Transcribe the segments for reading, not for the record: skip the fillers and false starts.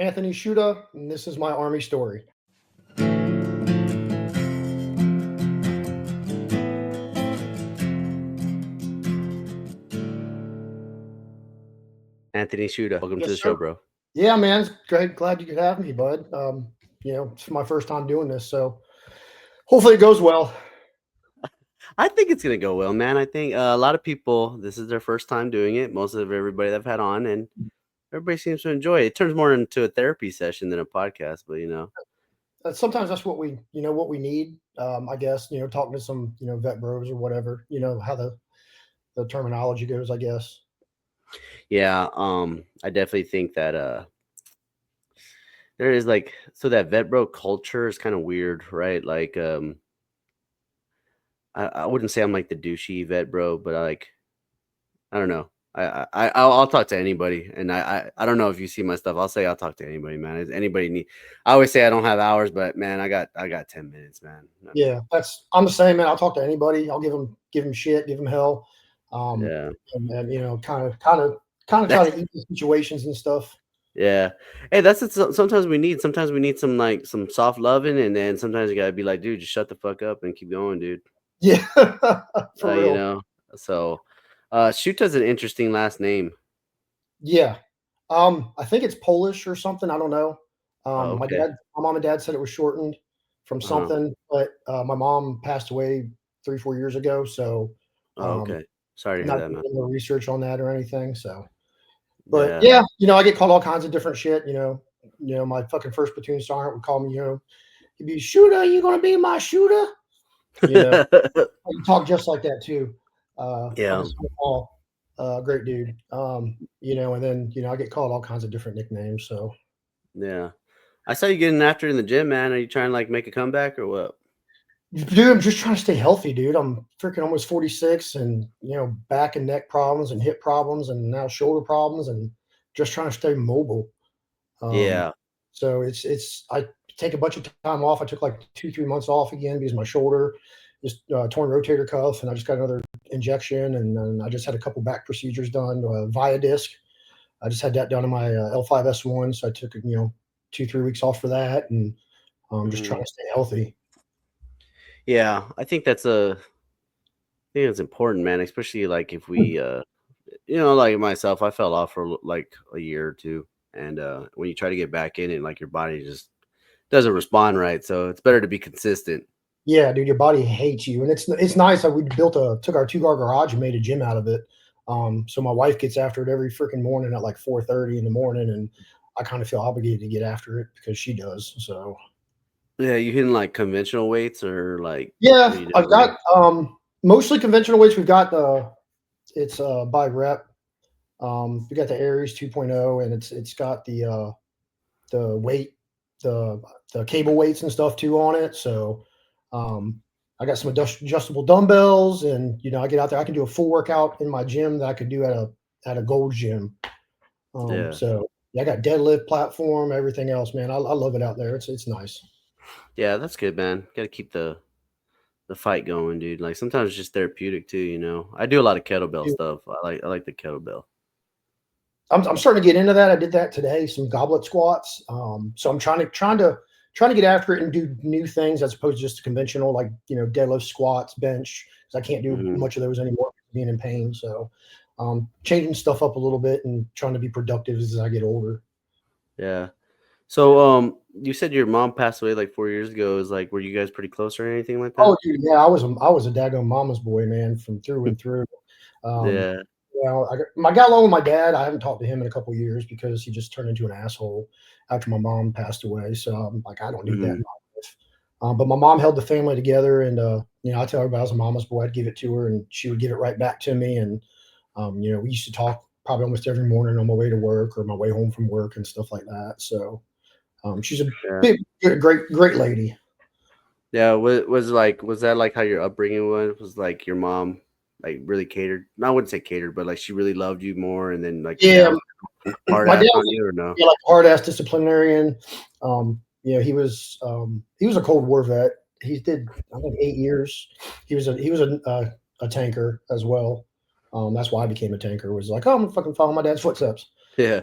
Anthony Shutta, and this is my Army story. Anthony Shutta, welcome to Yes, the show, sir. bro. Yeah, man, it's great. Glad you could have me, bud. It's my first time doing this, so hopefully it goes well. I think it's gonna go well, man. I think a lot of people, this is their first time doing it. Most of everybody that I've had on, and everybody seems to enjoy it. It turns more into a therapy session than a podcast, but Sometimes that's what we need. I guess talking to some vet bros or whatever. How the terminology goes. I guess. yeah. I definitely think that there is like so that vet bro culture is kind of weird, right? Like, I wouldn't say I'm like the douchey vet bro, but I don't know. I'll talk to anybody, and I don't know if you see my stuff. I'll say I'll talk to anybody, man. Is anybody need? I always say I don't have hours, but man, I got 10 minutes, man. I mean, Yeah, I'm the same, man. I'll talk to anybody. I'll give them shit, give them hell, um, yeah, and kind of try to ease the situations and stuff. yeah. Hey, that's it. Sometimes we need. Sometimes we need some like some soft loving, and then sometimes you gotta be like, dude, just shut the fuck up and keep going, dude. Yeah, Uh, for you real. know. So, Shuta's an interesting last name. Yeah. I think it's Polish or something. I don't know. Oh, okay. My mom and dad said it was shortened from Uh huh. something, but my mom passed away 3, 4 years ago. So, Oh, um, okay. Sorry to hear not that, man. doing no research on that or anything. So, but Yeah. yeah, I get called all kinds of different shit. My fucking first platoon sergeant would call me. He'd be shooter. You gonna be my shooter? You know, he talked just like that too. yeah. Officer Paul, great dude. And then I get called all kinds of different nicknames. So, Yeah. I saw you getting after it in the gym, man. Are you trying to like make a comeback or what? dude, I'm just trying to stay healthy, dude. I'm freaking almost 46, and back and neck problems and hip problems, and now shoulder problems, and just trying to stay mobile. Um, Yeah. so it's I take a bunch of time off. I took like 2, 3 months off again because my shoulder just torn rotator cuff, and I just got another injection, and then I just had a couple back procedures done via disc. I just had that done in my L5S1, so I took 2, 3 weeks off for that, and just hmm trying to stay healthy. Yeah. I think it's important, man, especially like if we like myself, I fell off for like a year or two. And when you try to get back in it, like your body just doesn't respond right. So it's better to be consistent. Yeah, dude, your body hates you, and it's nice that we took our 2 car garage and made a gym out of it. So my wife gets after it every freaking morning at like 4:30 in the morning, and I kind of feel obligated to get after it because she does. So Yeah, you hitting like conventional weights or like what are yeah, you I've doing? got mostly conventional weights. We've got it's by rep. We got the Aries 2.0, and it's got the weight, the the cable weights and stuff too on it. So um, I got some adjustable dumbbells, and I get out there. I can do a full workout in my gym that I could do at a gold gym. Yeah. So yeah, I got deadlift platform, everything else, man. I love it out there. It's nice. Yeah, that's good, man. Got to keep the fight going, dude. Like sometimes it's just therapeutic too, you know. I do a lot of kettlebell stuff. I like the kettlebell. I'm starting to get into that. I did that today, some goblet squats. So I'm trying to get after it and do new things as opposed to just conventional like deadlift, squats, bench. Because I can't do hmm much of those anymore, being in pain. So changing stuff up a little bit and trying to be productive as I get older. Yeah. So you said your mom passed away like 4 years ago. Is like were you guys pretty close or anything like that? Oh, dude, yeah, I was a daggone mama's boy, man, from through and through. Um, Yeah. I got along with my dad. I haven't talked to him in a couple of years because he just turned into an asshole after my mom passed away. So I'm like, I don't need that hmm in my life. But my mom held the family together, and I tell everybody I was a mama's boy. I'd give it to her, and she would give it right back to me. And we used to talk probably almost every morning on my way to work or my way home from work and stuff like that. So she's a Yeah. big, great, great lady. Yeah. Was that like how your upbringing was? Was like your mom like really catered? No, I wouldn't say catered, but like she really loved you more, and then like your dad Yeah, was hard my ass dad on was you, or no? like a hard ass disciplinarian. He was a Cold War vet. He did I think 8 years. He was a tanker as well. That's why I became a tanker. Was like, oh, I'm gonna fucking follow my dad's footsteps. Yeah.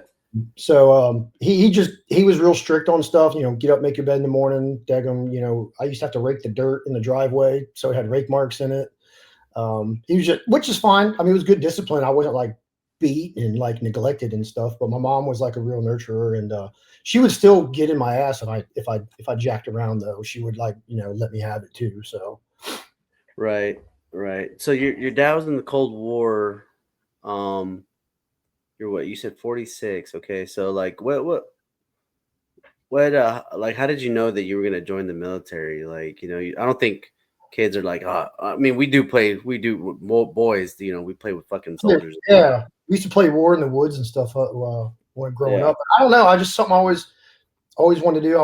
So he was real strict on stuff. Get up, make your bed in the morning. Daggum, I used to have to rake the dirt in the driveway, so it had rake marks in it. He was just, which is fine. I mean, it was good discipline. I wasn't like beat and like neglected and stuff. But my mom was like a real nurturer, and she would still get in my ass if I jacked around though. She would like let me have it too. So Right, right. So your dad was in the Cold War. Um, you're what? You said 46. Okay, so like what like how did you know that you were gonna join the military? Like I don't think kids are like. I mean, boys. We play with fucking soldiers. yeah, we used to play war in the woods and stuff when growing Yeah. up. I don't know. I just something I always wanted to do. I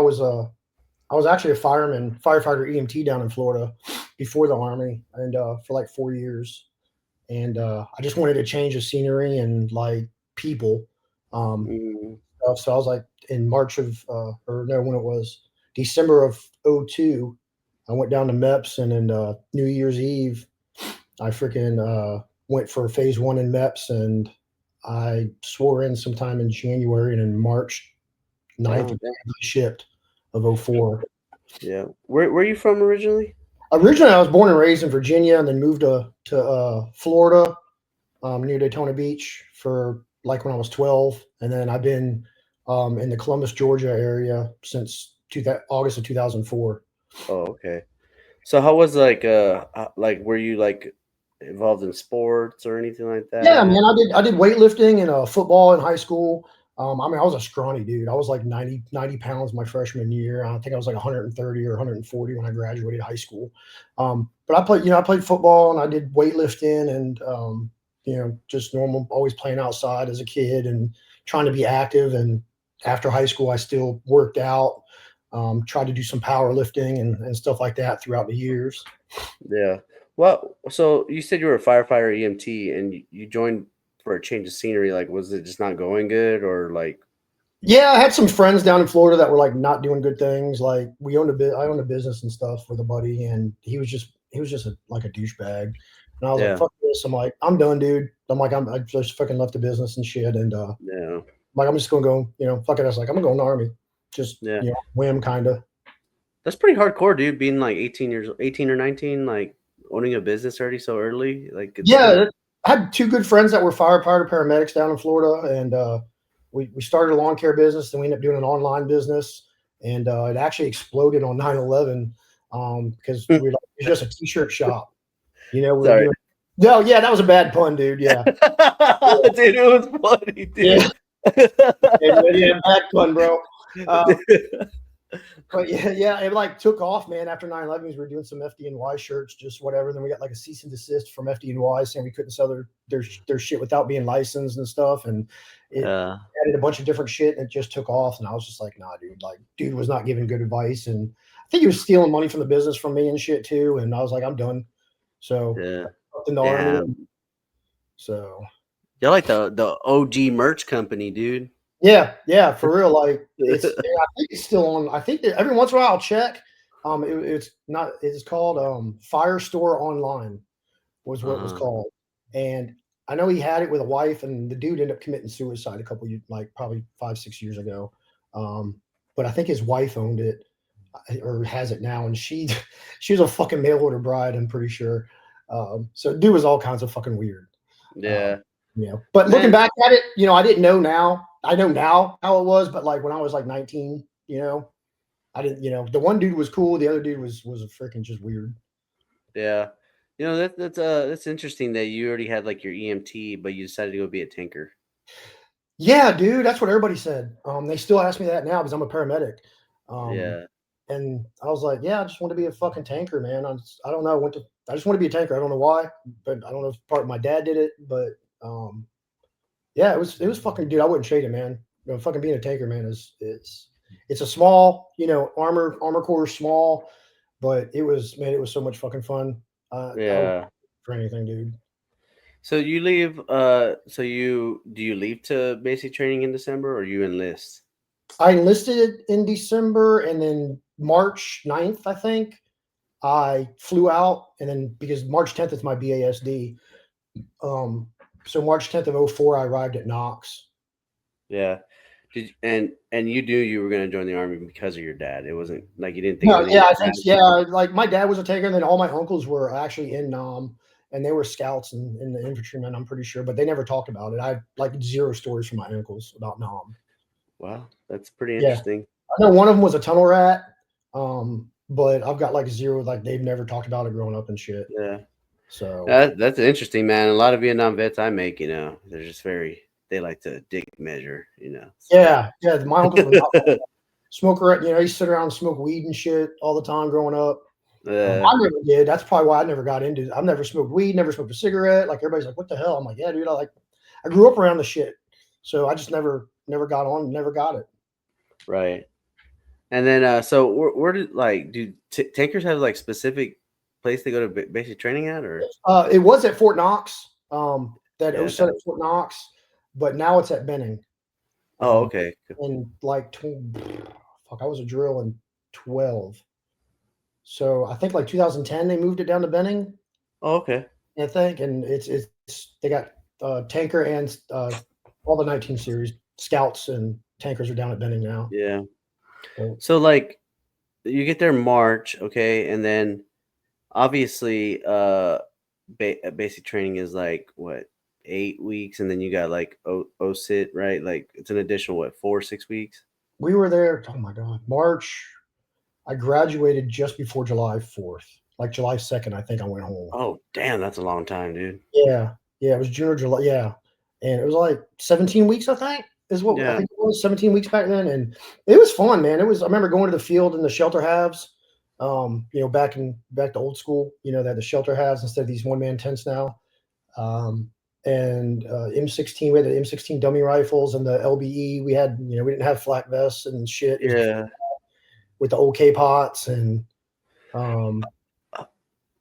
was actually a firefighter EMT down in Florida before the Army, and for like 4 years. And I just wanted to change the scenery and like people um, Mm, stuff. So I was like in March of or no, when it was December of '02, I went down to MEPS, and then New Year's Eve, I freaking went for phase one in MEPS, and I swore in sometime in January, and in March 9th, oh, damn. I shipped of '04. Yeah. Where are you from originally? Originally, I was born and raised in Virginia, and then moved to Florida, near Daytona Beach for like when I was 12, and then I've been in the Columbus, Georgia area since August of 2004. Oh, okay. So how was like were you like involved in sports or anything like Yeah, that? man, I did weightlifting and football in high school. I mean, I was a scrawny dude. I was like 90 pounds my freshman year. I think I was like 130 or 140 when I graduated high school. But I played football, and I did weightlifting, and just normal, always playing outside as a kid and trying to be active. And after high school, I still worked out, tried to do some powerlifting and stuff like that throughout the years. Yeah. Well, so you said you were a firefighter EMT and you joined for a change of scenery. Like, was it just not going good or like, Yeah, I had some friends down in Florida that were like not doing good things. Like I owned a business and stuff with a buddy, and he was just like a douchebag. And I was like, yeah, "Fuck this!" I'm like, "I'm done, dude." I just fucking left the business and shit, and yeah, like I'm just gonna go, fuck it. I was like, I'm gonna go in the army, just yeah. whim kind of. That's pretty hardcore, dude. Being like 18 or 19, like owning a business already so early. Like, it's kind of, Yeah, I had two good friends that were firefighter paramedics down in Florida, and we started a lawn care business. Then we ended up doing an online business, and it actually exploded on 9/11 because it's just a t-shirt shop. We were sorry. doing. No, yeah, that was a bad pun, dude. Yeah, Dude, it was funny, yeah, dude. yeah, bad pun, bro. Uh, But yeah, yeah, it like took off, man. After 9/11, we were doing some FDNY shirts, just whatever. Then we got like a cease and desist from FDNY saying we couldn't sell their shit without being licensed and stuff. And it uh, added a bunch of different shit, and it just took off. And I was just like, nah, dude. Like, dude was not giving good advice, and I think he was stealing money from the business from me and shit too. And I was like, I'm done. So yeah. up in the army. Damn. So You're like the OG merch company, dude. yeah, yeah, for real. Like I think it's still on. I think that every once in a while I'll check. It's not. It's called Firestore Online was what it was Uh-huh. called, and I know he had it with a wife, and the dude ended up committing suicide a couple, like probably 5 6 years ago. Um, but I think his wife owned it or has it now, and she was a fucking mail order bride. I'm pretty sure. So dude was all kinds of fucking weird. Um, Yeah. but looking Man, back at it, I didn't know now. I know now how it was, but like when I was like 19, I didn't. The one dude was cool, the other dude was a freaking just weird. yeah. That's interesting that you already had like your EMT, but you decided to go be a tanker. Yeah, dude, that's what everybody said. They still ask me that now because I'm a paramedic. Um, Yeah. and I was like, yeah, I just want to be a fucking tanker, man. I don't know. I just want to be a tanker. I don't know why, but I don't know if part of my dad did it, but um, yeah, it was fucking, dude. I wouldn't trade it, man. Fucking being a tanker, man, it's a small, armor core is small, but it was so much fucking fun. I would Yeah. for anything, dude. So you leave so you do you leave to basic training in December or you enlist? I enlisted in December, and then March 9th, I think, I flew out, and then because March 10th is my BASD, um, so March 10th of '04, I arrived at Knox. Yeah. And you knew you were gonna join the army because of your dad. It wasn't like you didn't think of No, any yeah, of I that. think yeah, like my dad was a tanker, and then all my uncles were actually in Nam, and they were scouts and in the infantrymen, I'm pretty sure, but they never talked about it. I have like zero stories from my uncles about Nam. Wow, that's pretty Yeah, interesting. I know one of them was a tunnel rat, but I've got like zero. Like they've never talked about it growing up and shit. Yeah, So that's interesting, man. A lot of Vietnam vets I make, they're just they like to dick measure, So yeah, yeah, my uncles were not smoker. You know, he sit around and smoke weed and shit all the time growing up. uh, I never did. That's probably why I never got into it. I've never smoked weed, never smoked a cigarette. Like everybody's like, "What the hell?" I'm like, "Yeah, dude. I grew up around the shit." So I just never got on, never got it. right. And then so where did like do tankers have like specific place they go to basic training at or It was at Fort Knox. That yeah? 07 at Fort Knox, but now it's at Benning. Oh, Um, okay. and like, fuck, I was a drill in 12. So I think like 2010 they moved it down to Benning, Oh, okay. I think, and it's they got tanker and all the 19 series scouts and tankers are down at Benning now. Yeah. So So like you get there in March, okay, and then obviously basic training is like what 8 weeks, and then you got like sit, right? Like it's an additional what 4 6 weeks. we were there. Oh my god, March. I graduated just before July 4th, like July 2nd. I think I went home. Oh, damn, that's a long time, dude. Yeah, yeah, it was June or July. Yeah, and it was like 17 weeks. I think is what I Yeah, think it was 17 weeks back then, and it was fun, man. It was. I remember going to the field in the shelter halves. Back to old school. They had the shelter halves instead of these one man tents now. Um, and M16, we had the M16 dummy rifles and the LBE. We had, we didn't have flak vests and shit. It was yeah. with the OK pots and um, Uh,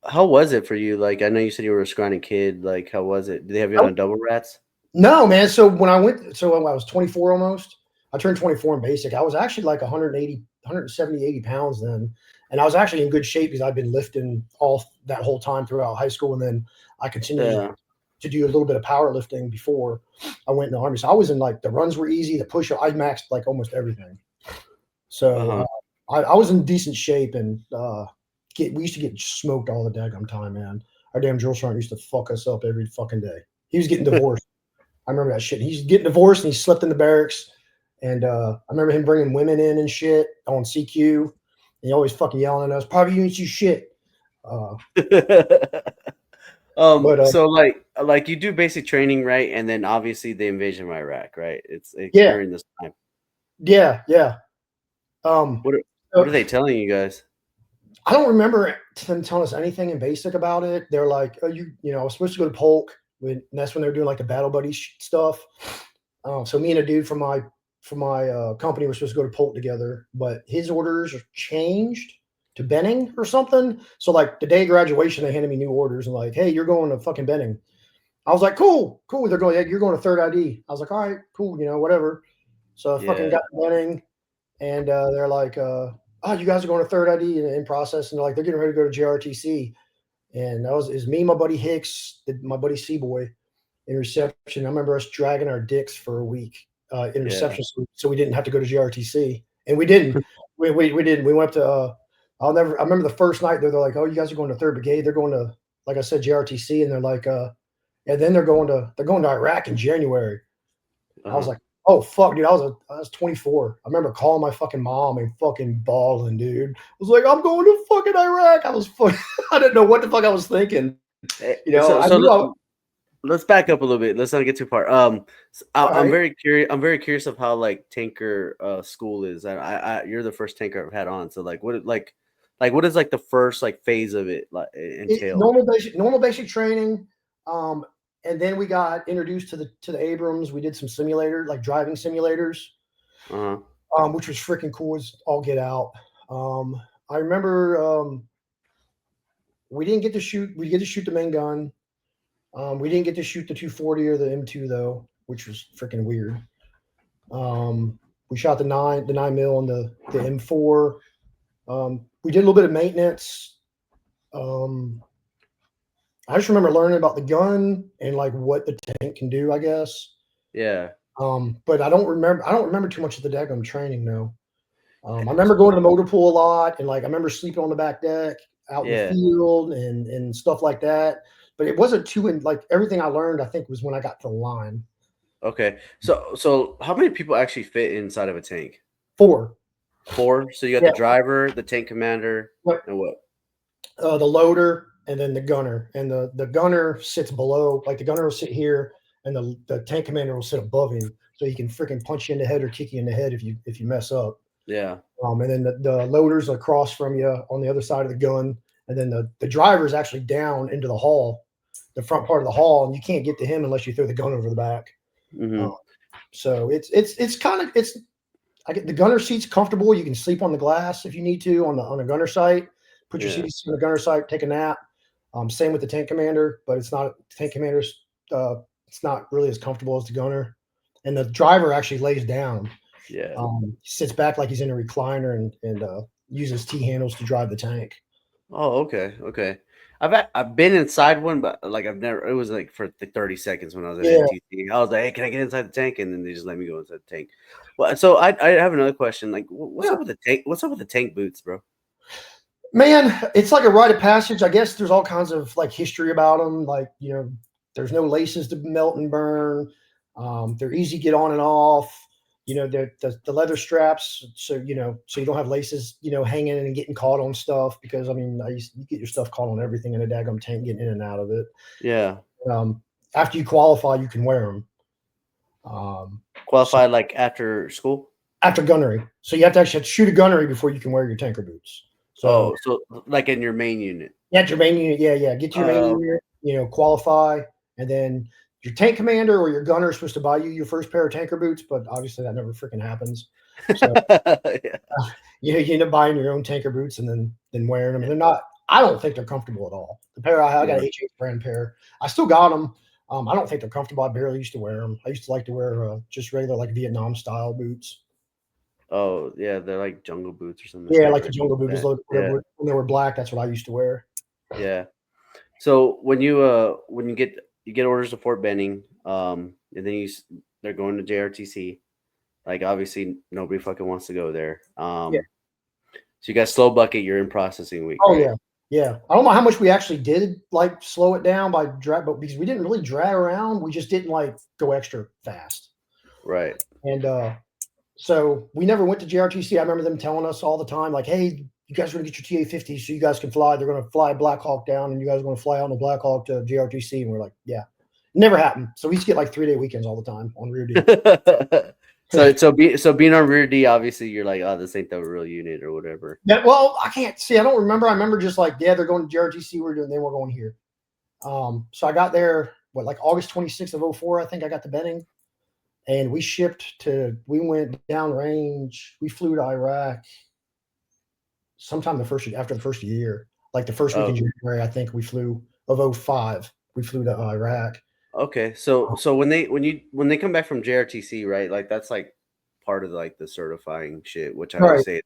How was it for you? Like, I know you said you were a scrawny kid. Like, how was it? Did they have you on double rats? no, man. So when I was 24 almost, I turned 24 in basic. I was actually like 180, 170, 80 pounds then. And I was actually in good shape because I'd been lifting all that whole time throughout high school. And then I continued Yeah. to do a little bit of powerlifting before I went in the army. So I was in like the runs were easy, the push, I maxed like almost everything. So Uh-huh. I was in decent shape and we used to get smoked all the daggum time, man. Our damn drill sergeant used to fuck us up every fucking day. He was getting divorced. I remember that shit. He's getting divorced and he slept in the barracks. And I remember him bringing women in and shit on CQ. And he always fucking yelling at us, probably you ain't you shit. Uh, but So like you do basic training, right? And then obviously the invasion of Iraq, right? It's yeah, during this time. yeah. Um, What are so they telling you guys? I don't remember them telling us anything in basic about it. They're like, oh, I was supposed to go to Polk, and that's when they were doing like the battle buddy stuff. So me and a dude from my company were supposed to go to Polk together, but his orders changed to Benning or something. So like the day of graduation, they handed me new orders and like, hey, you're going to fucking Benning. I was like, cool, cool. They're going, yeah, you're going to third ID. I was like, all right, cool, whatever. So I fucking Yeah, got to Benning, and they're like, oh, you guys are going to third ID in process, and they're getting ready to go to JRTC. And that was me, my buddy Hicks, my buddy Seaboy in reception. I remember us dragging our dicks for a week in yeah. reception, so we didn't have to go to GRTC, and we didn't. We didn't. We went up to. I remember the first night they're like, "Oh, you guys are going to Third Brigade." They're going to, like I said, GRTC, and they're like, and then they're going to Iraq in January. I was Uh-huh. like, "Oh fuck, dude!" I was 24. I remember calling my fucking mom and fucking bawling, dude. I was like, "I'm going to fucking Iraq." I was fucking. I didn't know what the fuck I was thinking. So I knew I. let's back up a little bit. Let's not get too far. All I'm right. very curious. I'm very curious of how like tanker school is. You're the first tanker I've had on. So like what is like the first like phase of it like entail? Normal basic training, um, and then we got introduced to the Abrams. We did some simulator, like driving simulators, Uh-huh. which was freaking cool as all get out. I remember we didn't get to shoot. We get to shoot the main gun. We didn't get to shoot the 240 or the M2 though, which was freaking weird. We shot the nine mil and the M4. We did a little bit of maintenance. Um, I just remember learning about the gun and like what the tank can do, I guess. Yeah. But I don't remember too much of the daggum training though. I remember going to the motor pool a lot, and like I remember sleeping on the back deck out in the Yeah. field and stuff like that. But it wasn't too in like everything I learned, I think, was when I got to the line. Okay. So how many people actually fit inside of a tank? 4. 4. So you got Yeah. the driver, the tank commander, Yep. and what? The loader and then the gunner. And the gunner sits below, like the gunner will sit here and the tank commander will sit above him. So he can freaking punch you in the head or kick you in the head if you mess up. Yeah. And then the loader's across from you on the other side of the gun. And then the driver's actually down into the hall, the front part of the hall, and you can't get to him unless you throw the gun over the back. Mhm. So it's kind of it's I get the gunner seat's comfortable. You can sleep on the glass if you need to on the gunner site. Put your Yeah. seats on the gunner site, take a nap. Same with the tank commander, but it's not tank commander's. It's not really as comfortable as the gunner. And the driver actually lays down, Yeah. sits back like he's in a recliner and uses T handles to drive the tank. Oh, okay. Okay. I've been inside one, but like I've never. It was like for the 30 seconds when I was at Yeah, NTC. I was like, "Hey, can I get inside the tank?" And then they just let me go inside the tank. Well, so I have another question. Like, what's yeah. up with the tank? What's up with the tank boots, bro? Man, it's like a rite of passage. I guess there's all kinds of like history about them. Like, there's no laces to melt and burn. They're easy to get on and off. The leather straps, so you don't have laces, hanging and getting caught on stuff. Because I mean, you get your stuff caught on everything in a daggum tank, getting in and out of it. Yeah. Um, After you qualify, you can wear them. So Qualified like after school? after gunnery, so you have to shoot a gunnery before you can wear your tanker boots. So Oh, so like in your main unit. yeah, your main unit. Yeah, yeah. Get to your main Oh, unit, qualify, and then your tank commander or your gunner is supposed to buy you your first pair of tanker boots, but obviously that never freaking happens. So yeah. you end up buying your own tanker boots and then wearing them. And they're not. I don't think they're comfortable at all. The pair I got Yeah. an H8 brand pair. I still got them. I don't think they're comfortable. I barely used to wear them. I used to like to wear just regular like Vietnam style boots. Oh, yeah, they're like jungle boots or something Yeah, like like that. the jungle boots, That. Yeah. when they were black. That's what I used to wear. Yeah. So when you get orders to Fort Benning, and then they're going to JRTC. Like obviously nobody fucking wants to go there. Yeah. So you got slow bucket. You're in processing week, Oh right? yeah, yeah. I don't know how much we actually did like slow it down by drag, but because we didn't really drag around, we just didn't like go extra fast. Right. And so we never went to JRTC. I remember them telling us all the time, like, "Hey, you guys are gonna get your TA-50 so you guys can fly. They're gonna fly Black Hawk down, and you guys are gonna fly out on the Black Hawk to JRTC." And we're like, "Yeah." Never happened. So we used to get like 3-day weekends all the time on rear D. So being on rear D, obviously you're like, oh, this ain't the real unit or whatever. Yeah, well, I can't see. I don't remember. I remember just like, yeah, they're going to JRTC. We're doing. They were going here. So I got there, like August 26th of 04, I think I got to Benning, and we went downrange. We flew to Iraq sometime after the first year, like the first week in Oh, January, I think we flew of 05. We flew to Iraq. okay. So when they come back from JRTC, right? Like that's like part of like the certifying shit, which Right.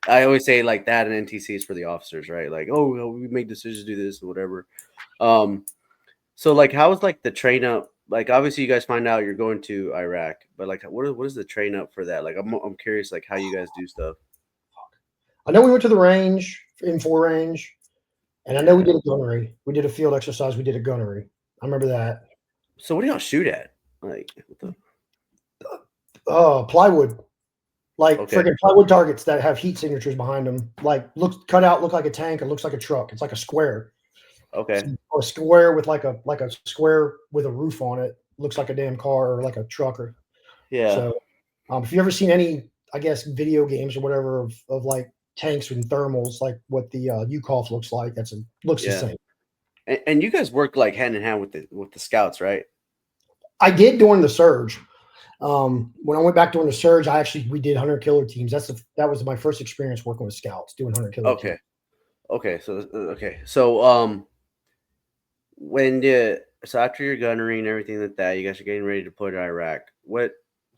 I always say like that and NTC is for the officers, right? Like, oh, well, we made decisions to do this or whatever. Um, so like, how is like the train up? Like, obviously, you guys find out you're going to Iraq, but like, what is the train up for that? Like, I'm curious, like, how you guys do stuff. I know we went to the range in four range, and I know we Yeah. did a gunnery. We did a field exercise. We did a gunnery. I remember that. So what do y'all shoot at? Like, what the? Plywood, like Okay. freaking plywood targets that have heat signatures behind them. Like look like a tank. It looks like a truck. It's like a square. Okay. So a square with like a square with a roof on it. Looks like a damn car or like a truck. Or Yeah. so. If you've ever seen any, I guess, video games or whatever of like tanks and thermals, like what the UCOF looks like, looks the Yeah. same. And you guys work like hand in hand with the scouts, right? I did during the surge. When I went back during the surge, we did hunter killer teams. That was my first experience working with scouts doing hunter killer teams. Okay. Okay. So so after your gunnery and everything like that, you guys are getting ready to deploy to Iraq.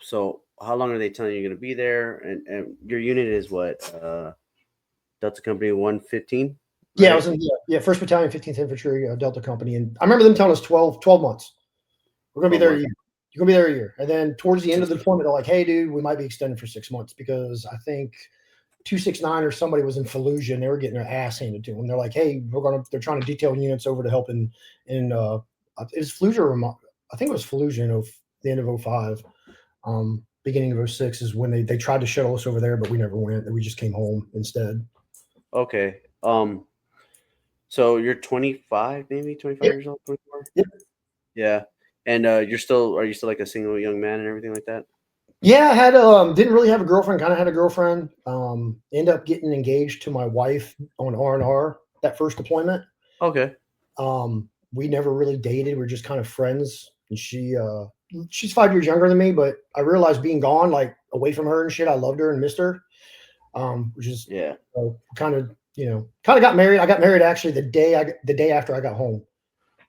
So how long are they telling you you're gonna be there? And your unit is what? Delta Company 115, Yeah, I right? was in First Battalion, 15th Infantry, Delta Company, and I remember them telling us 12 months. We're gonna be 12 there a months. year. You're gonna be there a year. And then towards the end of the deployment, they're like, hey, dude, we might be extended for 6 months because I think 269 or somebody was in Fallujah and they were getting their ass handed to them. They're like, hey, they're trying to detail units over to help in is Fallujah or I think it was Fallujah in the end of 05. Beginning of 06 is when they tried to shuttle us over there, but we never went. And we just came home instead. Okay. So you're 25, maybe 25 years old, 24? Yep. Yeah. And are you still like a single young man and everything like that? Yeah, I had didn't really have a girlfriend, kind of had a girlfriend. End up getting engaged to my wife on R&R that first deployment. Okay. We never really dated. We're just kind of friends. And she's 5 years younger than me, but I realized being gone, like away from her and shit, I loved her and missed her. Which is kind of got married. I got married actually the day after I got home.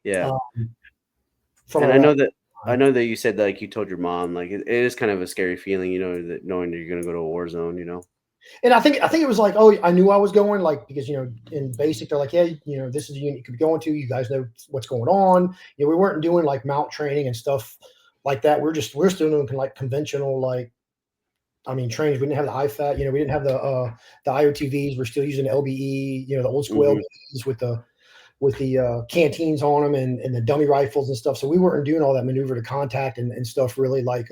Yeah. And I know that you said that, like, you told your mom, like it is kind of a scary feeling, that knowing that you're gonna go to a war zone, And I think it was like, oh, I knew I was going, like, because in basic they're like, yeah, this is the unit you could be going to. You guys know what's going on. We weren't doing like mount training and stuff like that. We're still doing like conventional, like, trains. We didn't have the IFAT, we didn't have the IOTVs. We're still using LBE, the old school LBEs with the canteens on them and the dummy rifles and stuff. So we weren't doing all that maneuver to contact and stuff really like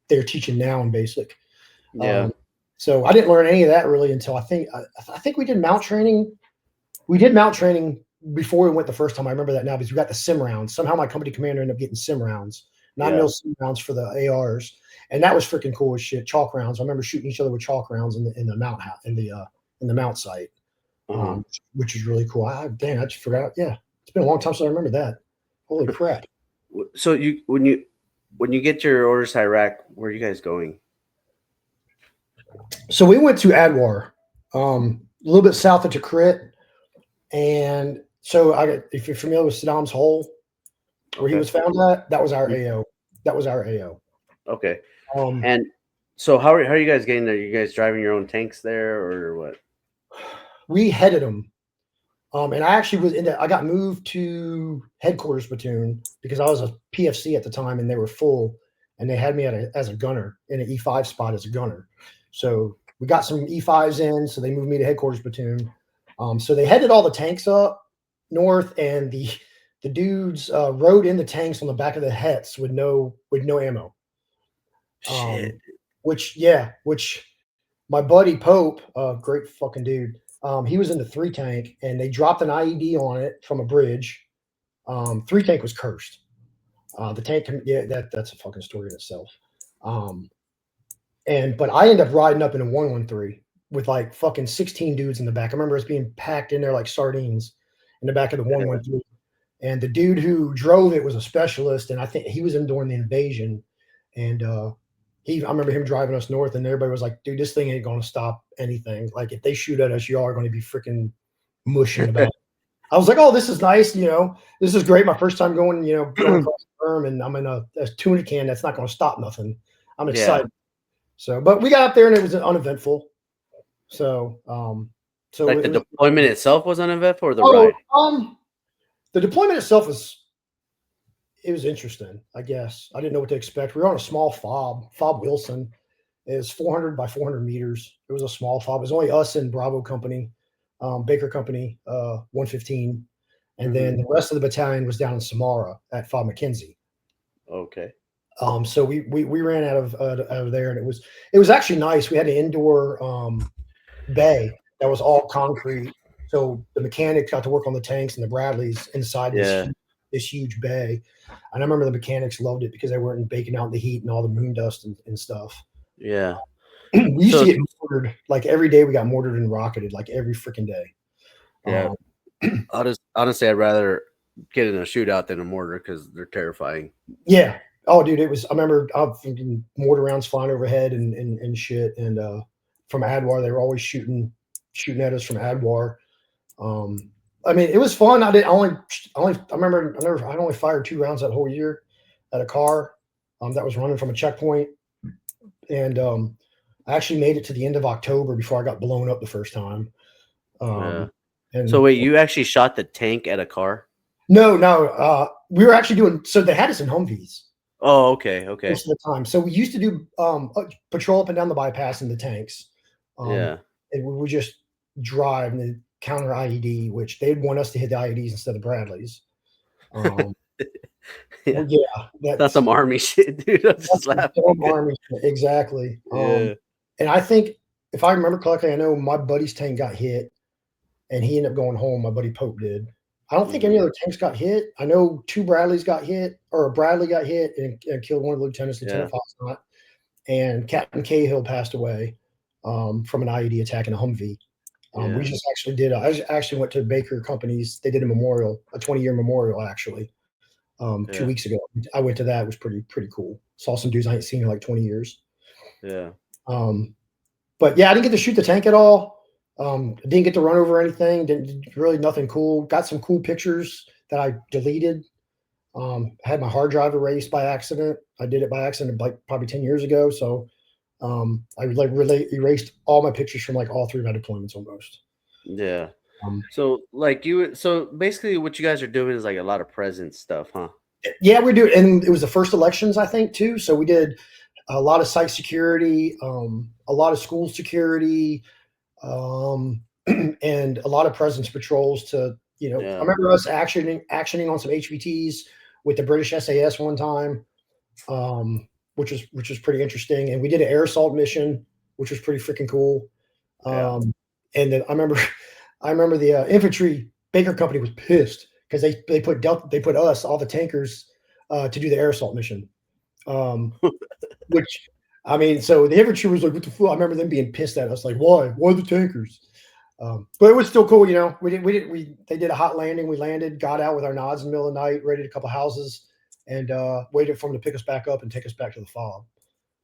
they're teaching now in basic. Yeah. So I didn't learn any of that really until I think we did mount training. We did mount training before we went the first time. I remember that now because we got the sim rounds. Somehow my company commander ended up getting sim rounds, 9mm sim rounds for the ARs. And that was freaking cool as shit. Chalk rounds. I remember shooting each other with chalk rounds in the mount in the mount site. Which is really cool. I just forgot. Yeah, it's been a long time since I remember that. Holy crap! So when you get your orders to Iraq, where are you guys going? So we went to Adwar, a little bit south of Tikrit, and so if you're familiar with Saddam's hole, where he was found at, that was our AO. That was our AO. Okay. And so how are you guys getting there? Are you guys driving your own tanks there or what? We headed them. And I actually was I got moved to headquarters platoon because I was a PFC at the time and they were full and they had me as a gunner in an E5 spot as a gunner. So we got some E5s in, so they moved me to headquarters platoon. So they headed all the tanks up north and the dudes rode in the tanks on the back of the hets with no ammo. Shit. Which my buddy Pope, great fucking dude. He was in the 3 tank and they dropped an IED on it from a bridge. 3 tank was cursed. The tank, that's a fucking story in itself. But I ended up riding up in a 113 with like fucking 16 dudes in the back. I remember us being packed in there like sardines in the back of the 113. And the dude who drove it was a specialist, and I think he was in during the invasion. And I remember him driving us north, and everybody was like, dude, this thing ain't going to stop anything. Like, if they shoot at us, y'all are going to be freaking mushing about it. I was like, oh, this is nice. This is great. My first time going across the berm, and I'm in a tuna can. That's not going to stop nothing. I'm excited. So, but we got up there and it was uneventful. So, like the deployment itself was uneventful, or the ride? The deployment itself was interesting, I guess. I didn't know what to expect. We were on a small fob Wilson. It was 400 by 400 meters. It was a small fob. It was only us and Bravo Company, Baker Company, 115. And then the rest of the battalion was down in Samara at Fob McKenzie. Okay. So we ran out of there, and it was actually nice. We had an indoor bay that was all concrete. So the mechanics got to work on the tanks and the Bradleys inside this huge bay. And I remember the mechanics loved it because they weren't baking out in the heat and all the moon dust and stuff. Yeah. We used to get mortared like every day. We got mortared and rocketed like every freaking day. Yeah. Honestly, I'd rather get in a shootout than a mortar because they're terrifying. Yeah. Oh, dude, I remember thinking mortar rounds flying overhead and shit. And from Adwar, they were always shooting at us from Adwar. It was fun. I remember I only fired 2 rounds that whole year at a car that was running from a checkpoint. And I actually made it to the end of October before I got blown up the first time. And so wait, you actually shot the tank at a car? No. We were actually so they had us in Humvees. Oh, okay, okay. most of the time. So we used to do patrol up and down the bypass in the tanks, um, Yeah. and we would just drive and then counter IED, which they'd want us to hit the IEDs instead of Bradleys. Um, Yeah. well, yeah, That's some army shit, dude. I'm just that's the laughing dumb 'cause army shit, exactly. yeah. And I think if I remember correctly, I know my buddy's tank got hit, and he ended up going home. My buddy Pope did. I don't think any Mhm. other tanks got hit. I know 2 Bradleys got hit, or a Bradley got hit and killed one of the lieutenants, Yeah. Lieutenant Foxtrot, and Captain Cahill passed away from an IED attack in a Humvee. We Yeah. just actually did. I actually went to Baker Companies. They did a memorial, a 20-year memorial, actually, 2 Yeah. weeks ago. I went to that. It was pretty cool. Saw some dudes I ain't seen in like 20 years. Yeah. Um, but yeah, I didn't get to shoot the tank at all. Didn't get to run over anything. Didn't really nothing cool. Got some cool pictures that I deleted. I had my hard drive erased by accident. I did it by accident like probably 10 years ago. So I like really erased all my pictures from like all 3 of my deployments almost. Yeah. Um, So, like, so basically what you guys are doing is, like, a lot of present stuff, huh? yeah, we do, and it was the first elections I think too. So we did a lot of site security, a lot of school security, um, and a lot of presence patrols. I Yeah. remember us actioning on some HVTs with the British SAS one time, which was pretty interesting. And we did an air assault mission, which was pretty freaking cool. Yeah. Um, and then I remember the infantry Baker Company was pissed because they put us all the tankers to do the air assault mission. Um, which I mean, so the infantry was like, "What the fuck?" I remember them being pissed at us, like, "Why? Why the tankers?" But it was still cool, you know. They did a hot landing. We landed, got out with our nods in the middle of the night, raided a couple houses, and waited for them to pick us back up and take us back to the fob.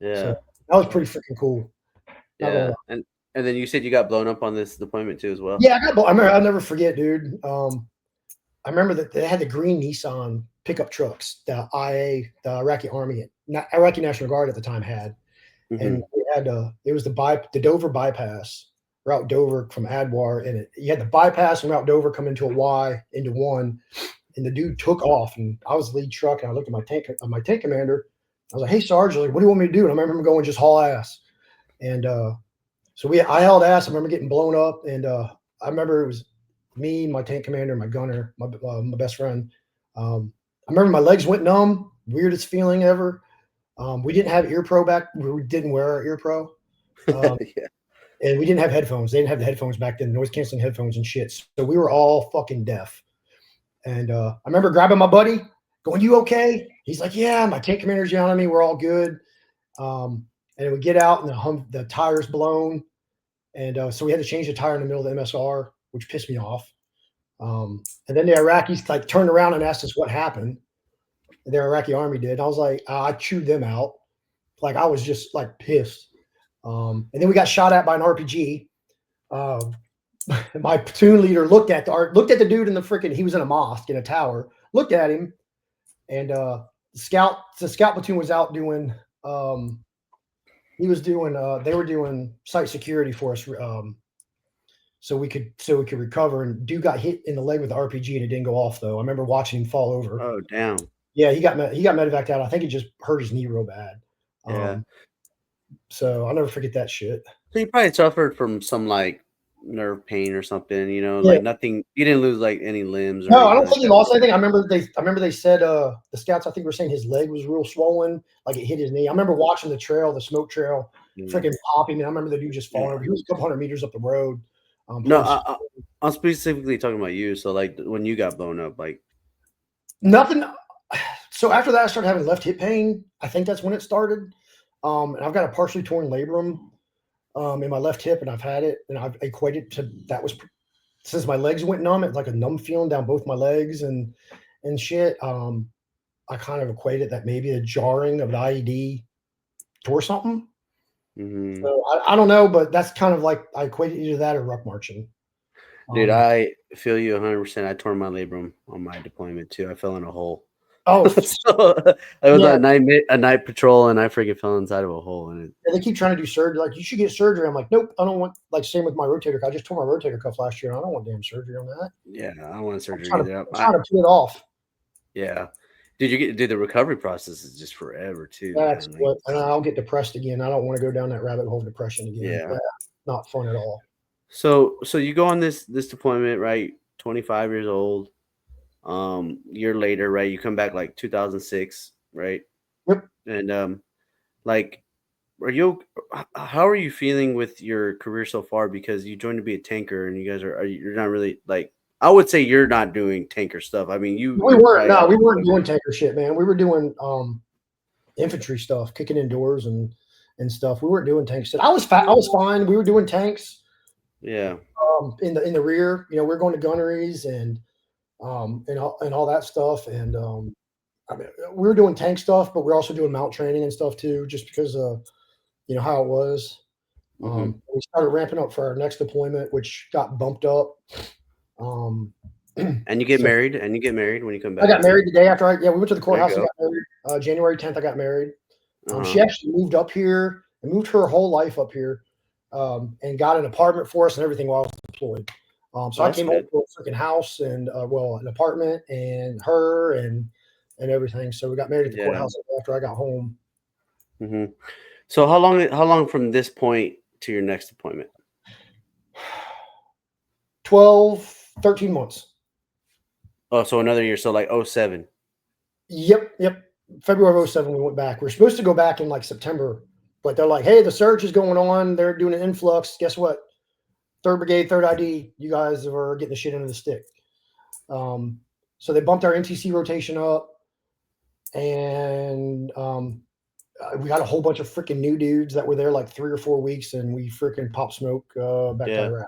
So Yeah. that was pretty freaking cool. Not gonna lie. Yeah. And then you said you got blown up on this deployment too as well? Yeah, I remember. I'll never forget, dude. I remember that they had the green Nissan pickup trucks, the Iraqi Army, Iraqi National Guard at the time had, and Mhm. we had it was the Dover bypass, Route Dover from Adwar, and you had the bypass and Route Dover come into a Y into one, and the dude took off, and I was the lead truck, and I looked at my tank commander. I was like, "Hey, Sarge, like, what do you want me to do?" And I remember him going, "Just haul ass," and so I held ass. I remember getting blown up, and I remember it was me, my tank commander, my gunner, my best friend. I remember my legs went numb, weirdest feeling ever. We didn't have ear pro back. We didn't wear our ear pro, um, Yeah. and we didn't have headphones. They didn't have the headphones back then, noise canceling headphones and shit. So we were all fucking deaf. And I remember grabbing my buddy, going, "You okay?" He's like, "Yeah." My tank commander's yelling at me. We're all good. And we get out, and the tire's blown. And so we had to change the tire in the middle of the MSR, which pissed me off. And then the Iraqis like turned around and asked us what happened. The Iraqi army did. And I was like, I chewed them out. Like I was just like pissed. And then we got shot at by an RPG. Um, my platoon leader looked at the dude in the freaking. He was in a mosque in a tower. Looked at him, and the scout platoon was out doing. He was doing. They were doing site security for us. So we could recover. And dude got hit in the leg with the RPG and it didn't go off though. I remember watching him fall over. Oh, damn. Yeah, he got medevaced out. I think he just hurt his knee real bad. Yeah. Um, so I'll never forget that shit. So you probably suffered from some, like, nerve pain or something, Yeah. like nothing you didn't lose, like, any limbs or No, I anything don't like think he that? lost anything. I remember they said the scouts I think were saying his leg was real swollen, like it hit his knee. I remember watching the trail, the smoke trail, Mm. freaking popping. And I remember the dude just falling Yeah. over. He was a couple hundred meters up the road. No, I'm specifically talking about you. So, like, when you got blown up, like, Nothing. So after that, I started having left hip pain. I think that's when it started. And I've got a partially torn labrum in my left hip, and I've had it, and I've equated to that was since my legs went numb. It's like a numb feeling down both my legs and shit. I kind of equated that maybe the jarring of the IED tore something. mhm. So I don't know, but that's kind of like I equated either that or ruck marching. Dude, Um, I feel you 100%. I tore my labrum on my deployment too. I fell in a hole. oh So, I was yeah, on a night patrol, and I freaking fell inside of a hole, and they keep trying to do surgery. Like you should get surgery. I'm like, nope, I don't want. Like same with my rotator cuff. I just tore my rotator cuff last year. And I don't want damn surgery on that. yeah, I don't want I'm surgery trying to either. I'm trying to peel it off. Yeah, Dude, the recovery process is just forever too, That's man. Like, what, and I'll get depressed again. I don't want to go down that rabbit hole of depression again. yeah. That's not fun at all. So you go on this deployment, right? 25 years old. Year later, right? You come back like 2006, right? Yep. And like, are you? How are you feeling with your career so far? Because you joined to be a tanker, and you guys you're not really like. I would say you're not doing tanker stuff. I mean, We you're weren't. probably No, out. we weren't doing tanker shit, man. We were doing infantry stuff, kicking in doors and stuff. We weren't doing tank shit. I was fat. I was fine. We were doing tanks Yeah, in the rear. You know, we were going to gunneries and all that stuff. And I mean, we were doing tank stuff, but we're also doing mount training and stuff too, just because of how it was. We started ramping up for our next deployment, which got bumped up. and you get So married, and you get married when you come I back. got married the day after we went to the There you courthouse and go. got married. January 10th, I got married. Uh-huh. She actually moved up here and moved her whole life up here, and got an apartment for us and everything while I was deployed. So I That's came home good. to a freaking house and an apartment and her and everything. So we got married at the Yeah. courthouse after I got home. So how long from this point to your next appointment? 12, 13 months. Oh, so another year. So like 07. Yep. February of 07, we went back. We are supposed to go back in like September, but they're like, hey, the surge is going on. They're doing an influx. Guess what? 3rd Brigade, 3rd ID, you guys are getting the shit into the stick. So they bumped our NTC rotation up, and we got a whole bunch of freaking new dudes that were there like 3 or 4 weeks, and we freaking pop smoke back to Yeah. Iraq.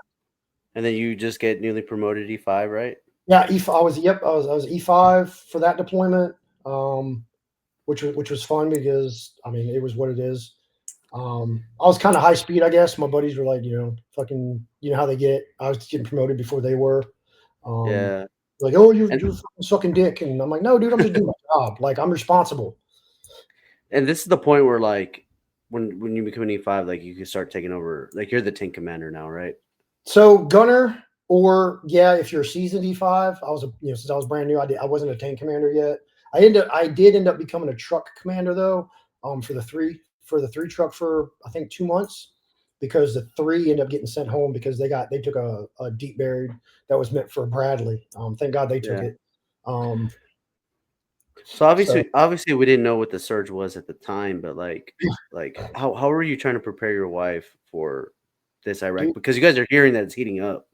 And then you just get newly promoted E5, right? Yeah, I was E5 for that deployment, which was fun because I mean it was what it is. I was kind of high speed, I guess. My buddies were like, fucking, how they get. I was getting promoted before they were. Yeah. Like, oh, you're And fucking sucking dick, and I'm like, no, dude, I'm just doing my job. Like, I'm responsible. and this is the point where like when you become an E5, like you can start taking over. Like you're the tank commander now, right? So gunner, or yeah, if you're a seasoned E5, I was since I was brand new, I wasn't a tank commander yet. I did end up becoming a truck commander though, for the three truck for I think 2 months, because the 3 ended up getting sent home because they took a deep buried that was meant for Bradley. Thank God they took Yeah. it. Um, So so obviously we didn't know what the surge was at the time, but like how were you trying to prepare your wife for this Iraq? dude, Because you guys are hearing that it's heating up.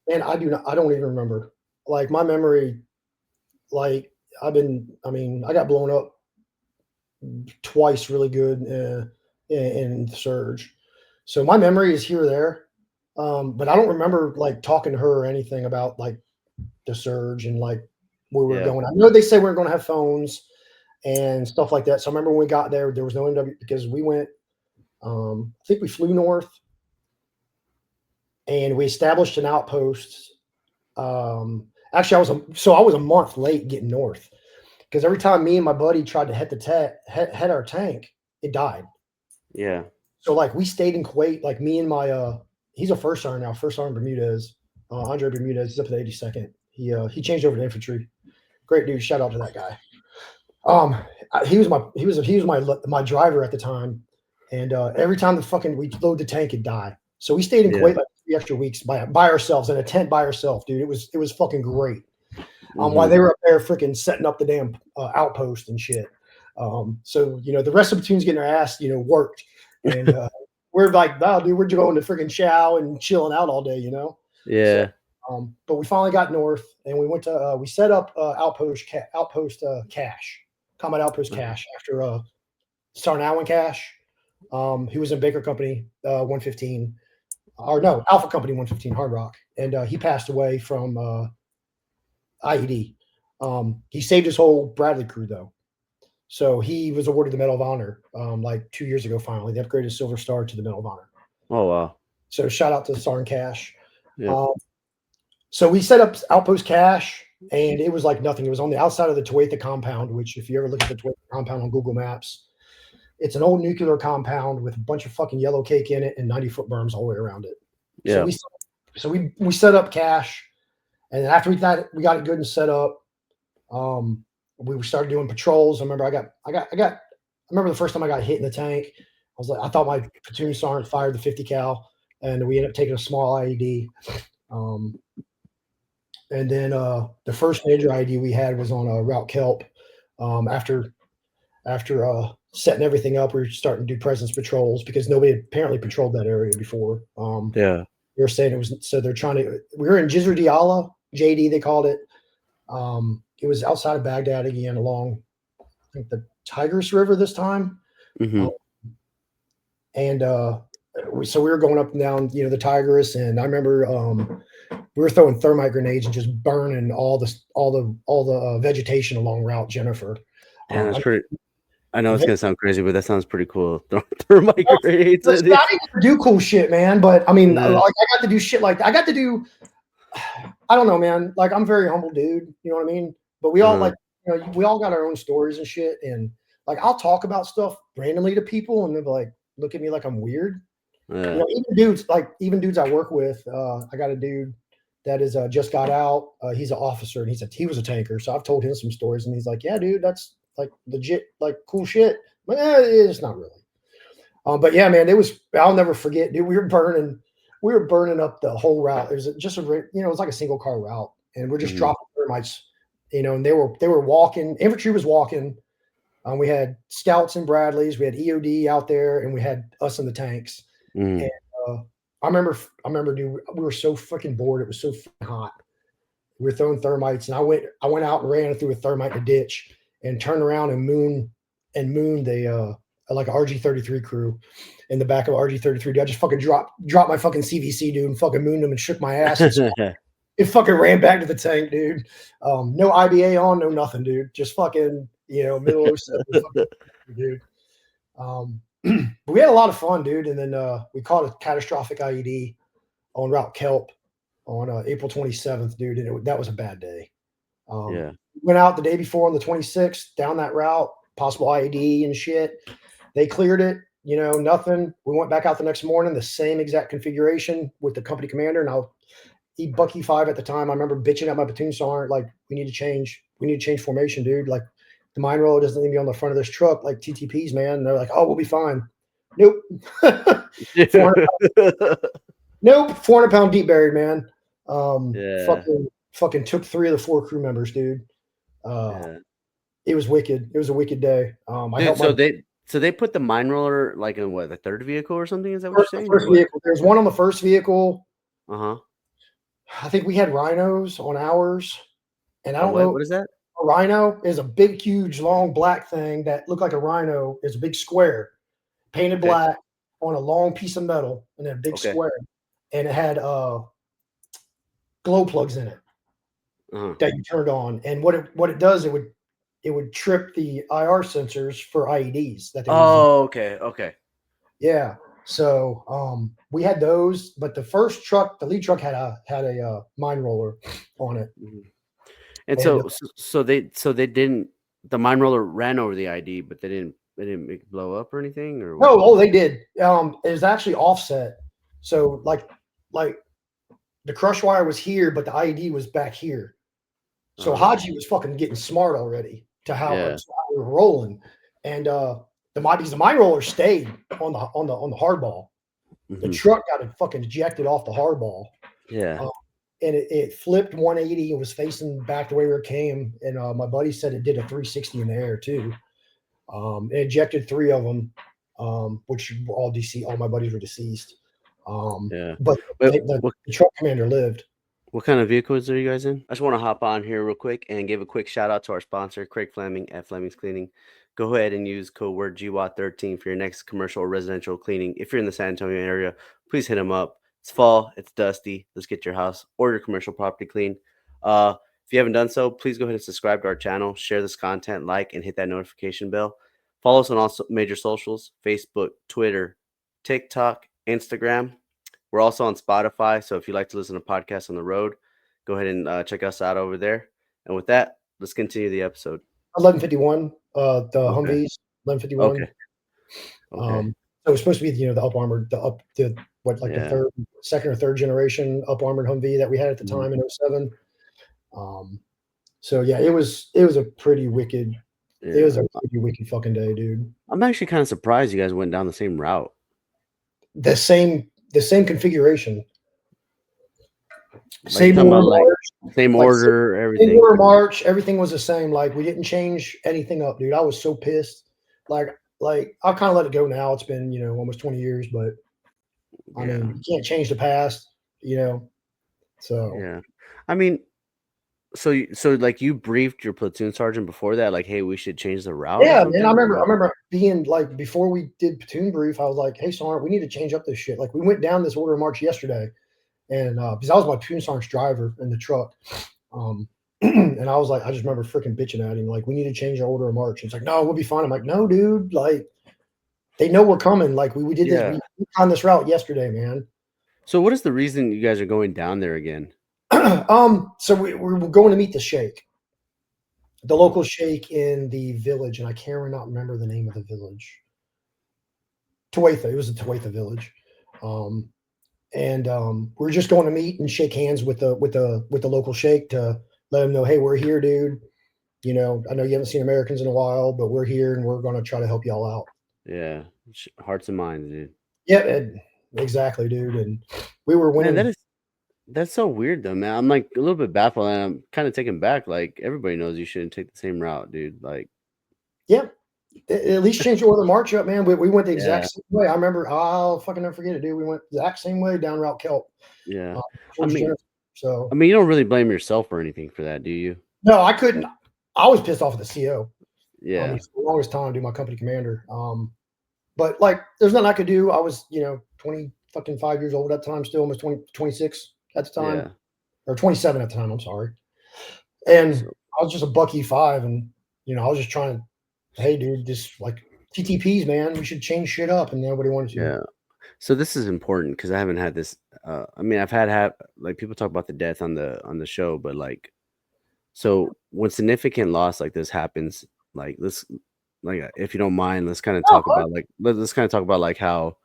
man, I don't even remember. Like my memory, like I got blown up twice really good in the surge. So my memory is here or there. But I don't remember like talking to her or anything about like the surge and like where we were Yeah. going. I know they say we we're going to have phones and stuff like that. So I remember when we got there was no NW because we went, I think we flew north and we established an outpost. Actually, I was a month late getting north because every time me and my buddy tried to head our tank, it died. Yeah. So like we stayed in Kuwait, like me and my he's a first sergeant now, first sergeant Bermudez, Andre Bermudez. He's up at the 82nd. He changed over to infantry. Great dude. Shout out to that guy. He was my driver at the time, and every time we load the tank, it died. So we stayed in Yeah. Kuwait like 3 extra weeks by ourselves in a tent by ourselves, dude. It was fucking great. While they were up there freaking setting up the damn outpost and shit. So the rest of the platoon's getting their ass worked, and we're like, wow, dude, we're going to freaking chow and chilling out all day, Yeah. So, but we finally got north, and we went to we set up cache, combat outpost cache after Sergeant Allen Cash. He was in Baker Company 115, or no, Alpha Company 115, Hard Rock, and he passed away from IED. He saved his whole Bradley crew though, so he was awarded the Medal of Honor like 2 years ago. Finally, they upgraded Silver Star to the Medal of Honor. Oh wow. So shout out to Sergeant Cash. Yeah. So we set up Outpost Cache, and it was like nothing. It was on the outside of the Tuatha compound, which if you ever look at the Tuatha compound on Google Maps, it's an old nuclear compound with a bunch of fucking yellow cake in it and 90-foot berms all the way around it. Yeah. So we set up Cache, and then after we got it good and set up, we started doing patrols. I remember I remember the first time I got hit in the tank. I was like, I thought my platoon sergeant fired the 50 cal, and we ended up taking a small IED. And then the first major IED we had was on Route Kelp. After setting everything up, we were starting to do presence patrols because nobody had apparently patrolled that area before. Yeah. They were saying it was, so they're trying to. We were in Jizr Diyala, JD they called it. It was outside of Baghdad again, along I think the Tigris River this time. Mm-hmm. And so we were going up and down, the Tigris, and I remember we were throwing thermite grenades and just burning all the vegetation along Route Jennifer. And that's pretty. I know it's gonna sound crazy, but that sounds pretty cool. Thermite grenades. It's not even to do cool shit, man. But I mean, Yeah. like I got to do shit like that. I got to do. I don't know, man. Like I'm a very humble dude. You know what I mean? But we all like, we all got our own stories and shit. And like I'll talk about stuff randomly to people, and they'll be like, look at me like I'm weird. Yeah. Even dudes I work with. I got a dude that is just got out. He's an officer, and he was a tanker. So I've told him some stories, and he's like, yeah, dude, that's like legit, like cool shit. But it's not really. But yeah, man, I'll never forget, dude. We were burning up the whole route. It was just it was like a single car route, and we're just dropping thermites, and they were walking. Infantry was walking. We had scouts and Bradleys. We had EOD out there, and we had us in the tanks. And I remember, dude, we were so freaking bored. It was so hot. We were throwing thermites, and I went out and ran through a thermite in a ditch, and turned around and mooned the like a RG-33 crew in the back of RG-33. Dude, I just fucking dropped my fucking CVC, dude, and fucking mooned them and shook my ass. It fucking ran back to the tank, dude. No IBA on, no nothing, dude. Just fucking, middle 07, dude. But we had a lot of fun, dude. And then we caught a catastrophic IED on Route Kelp on April 27th, dude. And that was a bad day. Went out the day before on the 26th down that route, possible IED and shit. They cleared it, nothing. We went back out the next morning, the same exact configuration with the company commander. And Bucky 5 at the time. I remember bitching at my platoon sergeant, like, we need to change formation, dude. Like, the mine roller doesn't need to be on the front of this truck, like TTPs, man. And they're like, oh, we'll be fine. Nope. 400-pound deep buried, man. Fucking took 3 of the 4 crew members, dude. It was wicked. It was a wicked day. So they put the mine roller like in what, the third vehicle or something? Is that what you're saying? First vehicle. There's one on the first vehicle. Uh-huh. I think we had rhinos on ours. And I don't know. What is that? A rhino is a big, huge, long black thing that looked like a rhino. It's a big square, painted black on a long piece of metal, and then a big square. And it had glow plugs in it that you turned on. And what it does, it would trip the IR sensors for IEDs that they using. Okay. Yeah. So we had those, but the first truck, the lead truck had a mine roller on it. And so they didn't, the mine roller ran over the ID, but they didn't make it blow up or anything, or no? They did. It was actually offset. So like the crush wire was here, but the IED was back here. So Haji was fucking getting smart already to how we were rolling, and the mine roller stayed on the hardball. The truck got fucking ejected off the hardball. Yeah. And it flipped 180 and was facing back the way where it came. And my buddy said it did a 360 in the air too. It ejected 3 of them, which were all deceased. All my buddies were deceased. But the truck commander lived. What kind of vehicles are you guys in? I just want to hop on here real quick and give a quick shout out to our sponsor, Craig Fleming at Fleming's Cleaning. Go ahead and use code word GWOT13 for your next commercial or residential cleaning. If you're in the San Antonio area, please hit him up. It's fall. It's dusty. Let's get your house or your commercial property clean. If you haven't done so, please go ahead and subscribe to our channel, share this content, like, and hit that notification bell. Follow us on all major socials, Facebook, Twitter, TikTok, Instagram. We're also on Spotify, so if you like to listen to podcasts on the road, go ahead and check us out over there. And with that, let's continue the episode. 1151, the Humvees, 1151. Okay. So it was supposed to be, the up armored, the second or third generation up armored Humvee that we had at the time in 07. So yeah, it was a pretty wicked. It was Yeah. a pretty wicked fucking day, dude. I'm actually kind of surprised you guys went down the same route. The same configuration, Like you're same talking about order like march, same like order, same everything. order march. Everything was the same. Like we didn't change anything up, dude. I was so pissed. Like like I'll kind of let it go now. It's been almost 20 years, but I Yeah. mean you can't change the past, you know. So Yeah. I mean, so like you briefed your platoon sergeant before that, like, hey, we should change the route or yeah, man. I something? remember. I Or remember being like before we did platoon brief. I was like, "Hey, Sergeant, we need to change up this shit." Like we went down this order of march yesterday, and because I was my platoon sergeant's driver in the truck, and I was like, I just remember freaking bitching at him, like, "We need to change our order of march." He's like, "No, we'll be fine." I'm like, "No, dude. Like they know we're coming. Like we did this. yeah. We on this route yesterday, man." So what is the reason you guys are going down there again? So we were going to meet the sheikh, the Mhm. local sheikh in the village, and I cannot remember the name of the village. Tuatha. It was the Tuatha village. Um, and we're just going to meet and shake hands with the local sheikh to let him know, hey, we're here, dude. I know you haven't seen Americans in a while, but we're here and we're going to try to help y'all out. Yeah. Hearts and minds, dude. Yeah, exactly, dude. And we were Man, winning. that's so weird though, man. I'm like a little bit baffled and I'm kind of taken back. Like everybody knows you shouldn't take the same route, dude. Like, Yeah, at least change your order march up, man. We went the exact yeah, same way. I remember. I'll fucking never forget it, dude. We went the exact same way down Route Kelp yeah. uh, I towards mean, Jennifer. So you don't really blame yourself or anything for that, do you? no, I couldn't. I was pissed off at the CO. Yeah. For the longest time, dude, my company commander. But like, there's nothing I could do. I was, 20 fucking 5 years old at the time, still almost 20, 26 at the time, Yeah. or 27 at the time. I'm sorry. And So I was just a buck E5. And, I was just trying to, hey, dude, this like TTPs, man, we should change shit up. And nobody wanted to. yeah. So this is important because I haven't had this. I mean, I've had like people talk about the death on the show, but like, so when significant loss like this happens, like let's like if you don't mind, let's kind of Oh, talk about like let's kind of talk about like how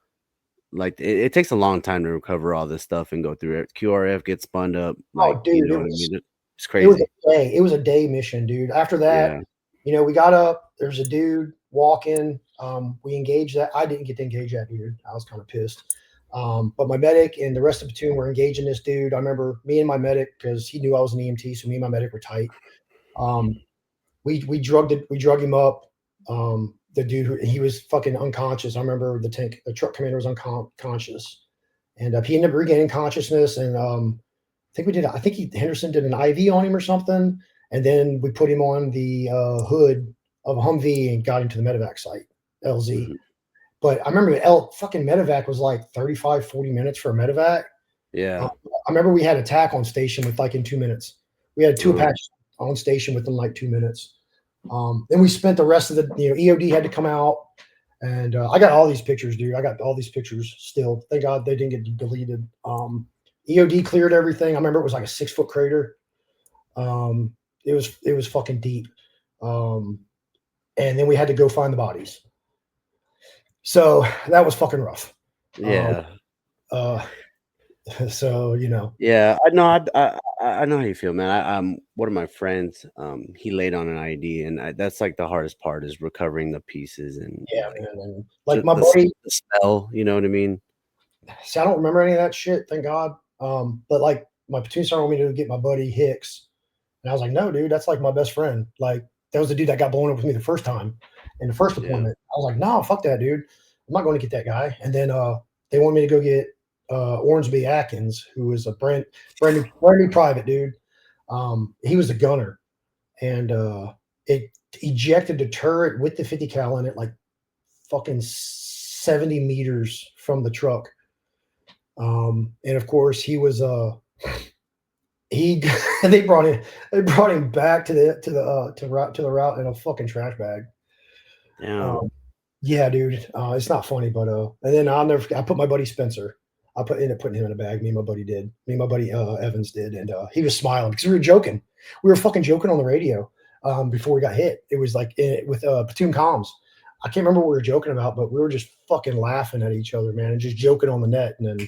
like it takes a long time to recover all this stuff and go through it. QRF gets spun up, like oh, dude, what I mean. It's it was crazy. a day. It was a day mission, dude. After that, Yeah. we got up. There's a dude walking. We engaged that. I didn't get to engage that dude. I was kind of pissed. But my medic and the rest of the platoon were engaging this dude. I remember me and my medic, because he knew I was an EMT, so me and my medic were tight. Um, we drug him up. The dude, he was fucking unconscious. I remember the truck commander was unconscious, and he ended up regaining consciousness. And I think Henderson did an IV on him or something, and then we put him on the hood of a Humvee and got him to the medevac site, LZ. Mhm. But I remember the fucking medevac was like 35, 40 minutes for a medevac. Yeah. I remember we had attack on station with like in 2 minutes. We had two Oh, Apaches on station within like 2 minutes. Then we spent the rest of the, EOD had to come out. And I got all these pictures, dude. I got all these pictures still. Thank God they didn't get deleted. EOD cleared everything. I remember it was like a 6 foot crater. Um, it was fucking deep. Um, and then we had to go find the bodies. So that was fucking rough. Um, yeah. uh, so Yeah, I know. I know how you feel, man. One of my friends, he laid on an ID, and that's like the hardest part is recovering the pieces and yeah, like man. And like just my buddy, the smell. You know what I mean? see, I don't remember any of that shit, thank God. But like my platoon sergeant wanted me to get my buddy Hicks, and I was like, no, dude, that's like my best friend. Like that was the dude that got blown up with me the first time in the first Yeah. deployment. I was like, no, fuck that, dude. I'm not going to get that guy. And then they wanted me to go get Ormsby Atkins, who was a brand new private dude. He was a gunner, and it ejected the turret with the 50 cal in it, like fucking 70 meters from the truck. And of course, he was he they brought him back to the route in a fucking trash bag. Damn. Um, yeah, dude, it's not funny, but and then I put my buddy Spencer. Ended up putting him in a bag. Me and my buddy did. Me and my buddy Evans did, and he was smiling because we were joking. We were fucking joking on the radio before we got hit. It was like with platoon comms. I can't remember what we were joking about, but we were just fucking laughing at each other, man, and just joking on the net. And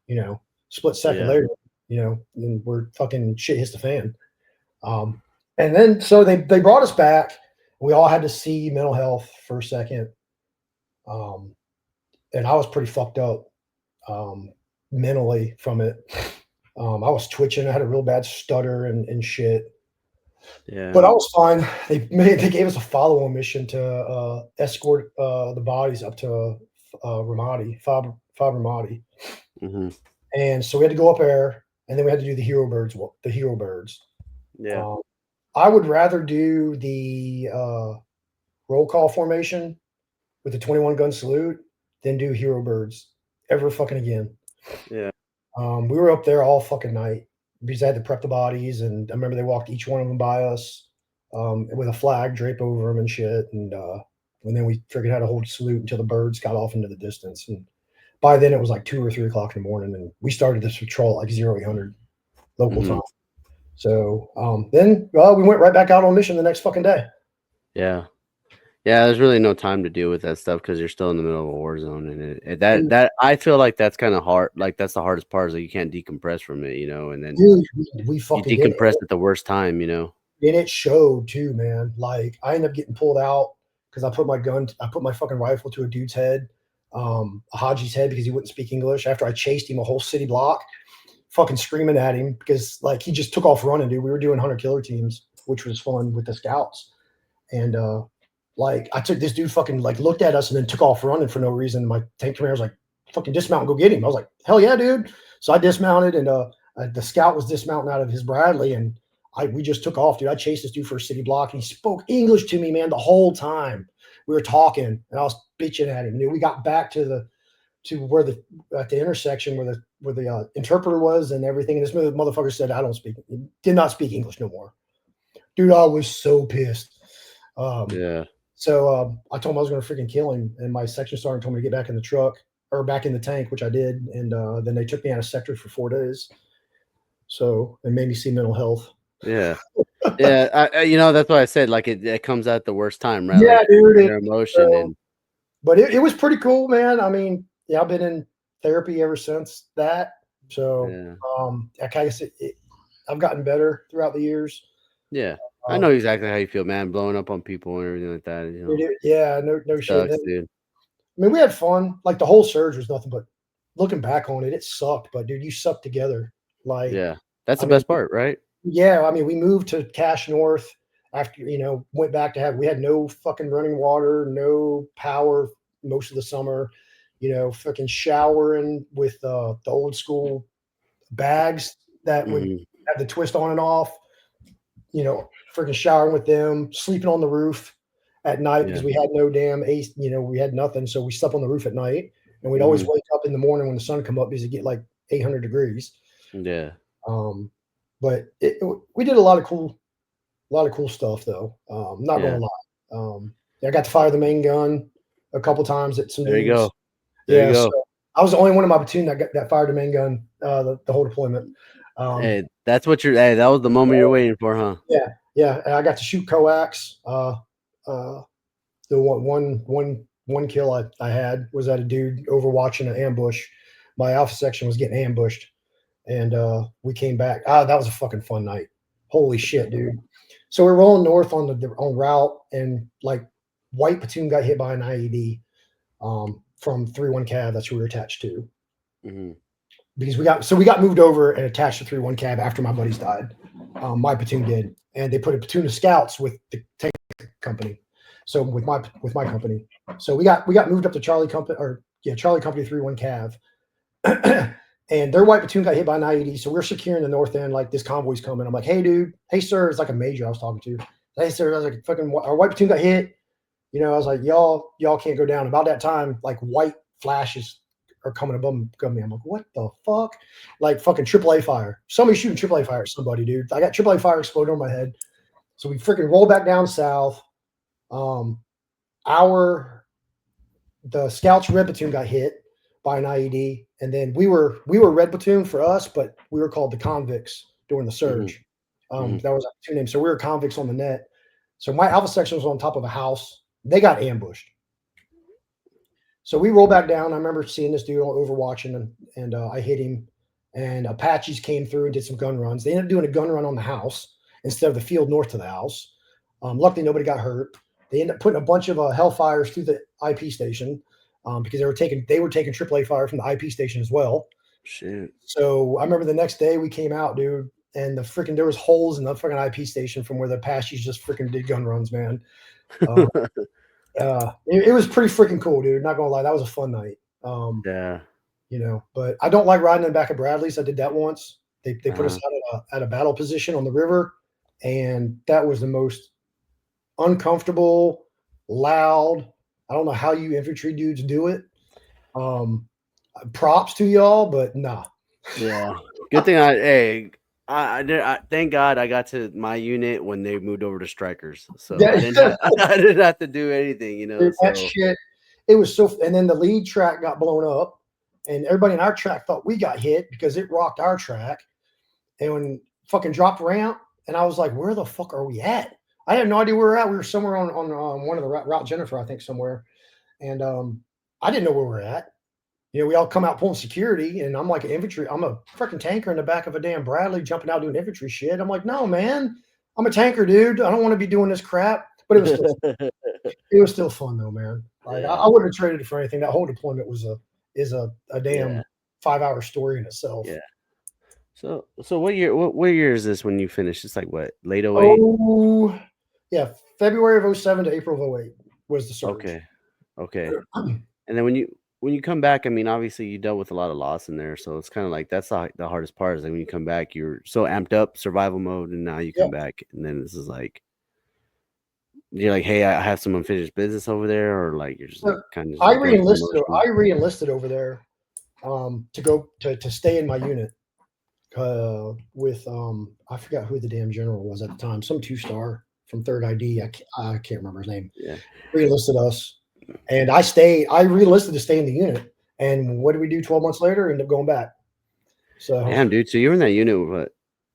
then, split second Yeah. later, and we're fucking shit hits the fan. Um, And then so they brought us back. We all had to see mental health for a second. And I was pretty fucked up mentally from it. I was twitching. I had a real bad stutter and shit. Yeah. But I was fine. They gave us a follow-on mission to escort the bodies up to Ramadi, Fab Ramadi. Mm-hmm. And so we had to go up there, and then we had to do the hero birds. The hero birds. Yeah. I would rather do the roll call formation with the 21 gun salute than do hero birds ever fucking again. Yeah. We were up there all fucking night because I had to prep the bodies, and I remember they walked each one of them by us with a flag drape over them and shit. And then we figured out how to hold a salute until the birds got off into the distance. And by then it was like 2 or 3 o'clock in the morning, and we started this patrol at like 0800 local time. So then we went right back out on mission the next fucking day. Yeah. Yeah, there's really no time to deal with that stuff because you're still in the middle of a war zone, and that I feel like that's kind of hard. Like that's the hardest part is that you can't decompress from it, you know. And then we you fucking decompress at the worst time, you know. And it showed too, man. Like I ended up getting pulled out because I put my fucking rifle to a dude's head, a Haji's head, because he wouldn't speak English. After I chased him a whole city block, fucking screaming at him because like he just took off running, dude. We were doing hunter killer teams, which was fun with the scouts, and like I took this dude fucking like looked at us and then took off running for no reason. My tank commander was like, "Fucking dismount and go get him." I was like, "Hell yeah, dude!" So I dismounted, and the scout was dismounting out of his Bradley, and we just took off, dude. I chased this dude for a city block, and he spoke English to me, man, the whole time. We were talking, and I was bitching at him. Dude, we got back to where at the intersection where the interpreter was and everything. And this motherfucker said, "I don't speak," did not speak English no more. Dude, I was so pissed. Yeah. So I told him I was going to freaking kill him, and my section sergeant told me to get back in the truck or back in the tank, which I did, and then they took me out of sector for 4 days. So it made me see mental health. Yeah. Yeah, you know, that's why I said like it comes at the worst time, right? Yeah, Like dude. your emotion and But it was pretty cool, man. I mean, yeah, I've been in therapy ever since that. So yeah. I kind of I've gotten better throughout the years. Yeah. I know exactly how you feel, man. Blowing up on people and everything like that. You know, Yeah, no shit. sucks, dude. I mean, we had fun. Like the whole surge was nothing but looking back on it, it sucked. But dude, you sucked together. Like, Yeah, that's the I mean, best part, right? yeah, I mean, we moved to Cache North after, went back to we had no fucking running water, no power most of the summer, fucking showering with the old school bags that would have the twist on and off, freaking showering with them, sleeping on the roof at night because we had no damn AC, we had nothing. So we slept on the roof at night, and we'd always wake up in the morning when the sun come up because it get like 800 degrees. Yeah. But we did a lot of cool stuff though. Not gonna lie. I got to fire the main gun a couple times at some There you dudes. go. There you go. So I was the only one in my platoon that fired the main gun the whole deployment. Hey, that's what you're. Hey, that was the moment you're waiting for, huh? Yeah. And I got to shoot coax. The one kill I had was at a dude overwatching an ambush. My alpha section was getting ambushed, and we came back. That was a fucking fun night. Holy shit, dude. So we're rolling north on route, and like white platoon got hit by an IED from 3-1 Cav. That's who we were attached to. Because we got moved over and attached to 3-1 Cav after my buddies died. My platoon did, and they put a platoon of scouts with the tank company. So with my company, so we got moved up to Charlie Company 3-1 Cav. And their white platoon got hit by an IED, so we're securing the north end. Like this convoy's coming. I'm like, hey, dude, hey, sir. It's like a major I was talking to. Hey, sir. I was like, fucking, our white platoon got hit. I was like, y'all can't go down. About that time, like white flashes are coming above me. I'm like, what the fuck? Like fucking AAA fire. Somebody shooting AAA fire at somebody, dude. I got AAA fire exploding over my head. So we freaking roll back down south. The scouts red platoon got hit by an IED, and then we were red platoon for us, but we were called the convicts during the surge. That was our platoon name. So we were convicts on the net. So my alpha section was on top of a house. They got ambushed. So we roll back down. I remember seeing this dude overwatching, and I hit him. And Apaches came through and did some gun runs. They ended up doing a gun run on the house, instead of the field north to the house. Luckily, nobody got hurt. They ended up putting a bunch of Hellfires through the IP station because they were taking AAA fire from the IP station as well. Shit. So I remember the next day we came out, dude, and there was holes in the freaking IP station from where the Apaches just freaking did gun runs, man. It was pretty freaking cool, dude. Not gonna lie, that was a fun night. Yeah. But I don't like riding in the back of Bradley's. I did that once. They put us at a battle position on the river, and that was the most uncomfortable, loud. I don't know how you infantry dudes do it. Props to y'all, but nah. Yeah. Good thing I thank God I got to my unit when they moved over to strikers. So I didn't have to do anything, Dude, that shit. It was so, and then the lead track got blown up, and everybody in our track thought we got hit because it rocked our track. And when fucking dropped ramp, and I was like, where the fuck are we at? I had no idea where we were at. We were somewhere on one of the Route Jennifer, I think, somewhere. And I didn't know where we were at. We all come out pulling security, and I'm like an infantry. I'm a freaking tanker in the back of a damn Bradley jumping out doing infantry shit. I'm like, no, man, I'm a tanker, dude. I don't want to be doing this crap. But it was still fun though, man. Like I wouldn't have traded it for anything. That whole deployment is a damn 5-hour story in itself. Yeah. So what year is this when you finish? It's like what, late 08? Oh, yeah, February of 07 to April of 08 was the surge. Okay. And then when you come back, I mean, obviously you dealt with a lot of loss in there, so it's kind of like that's the hardest part is like when you come back, you're so amped up, survival mode, and now you come back, and then this is like you're like, hey, I have some unfinished business over there, or like you're just like kind of. I re-enlisted over there to go to stay in my unit with I forgot who the damn general was at the time, some 2-star from 3rd ID. I can't remember his name. Yeah, re-enlisted us, and I re-enlisted to stay in the unit. And what did we do 12 months later? Ended up going back. So damn, dude. So you were in that unit, what?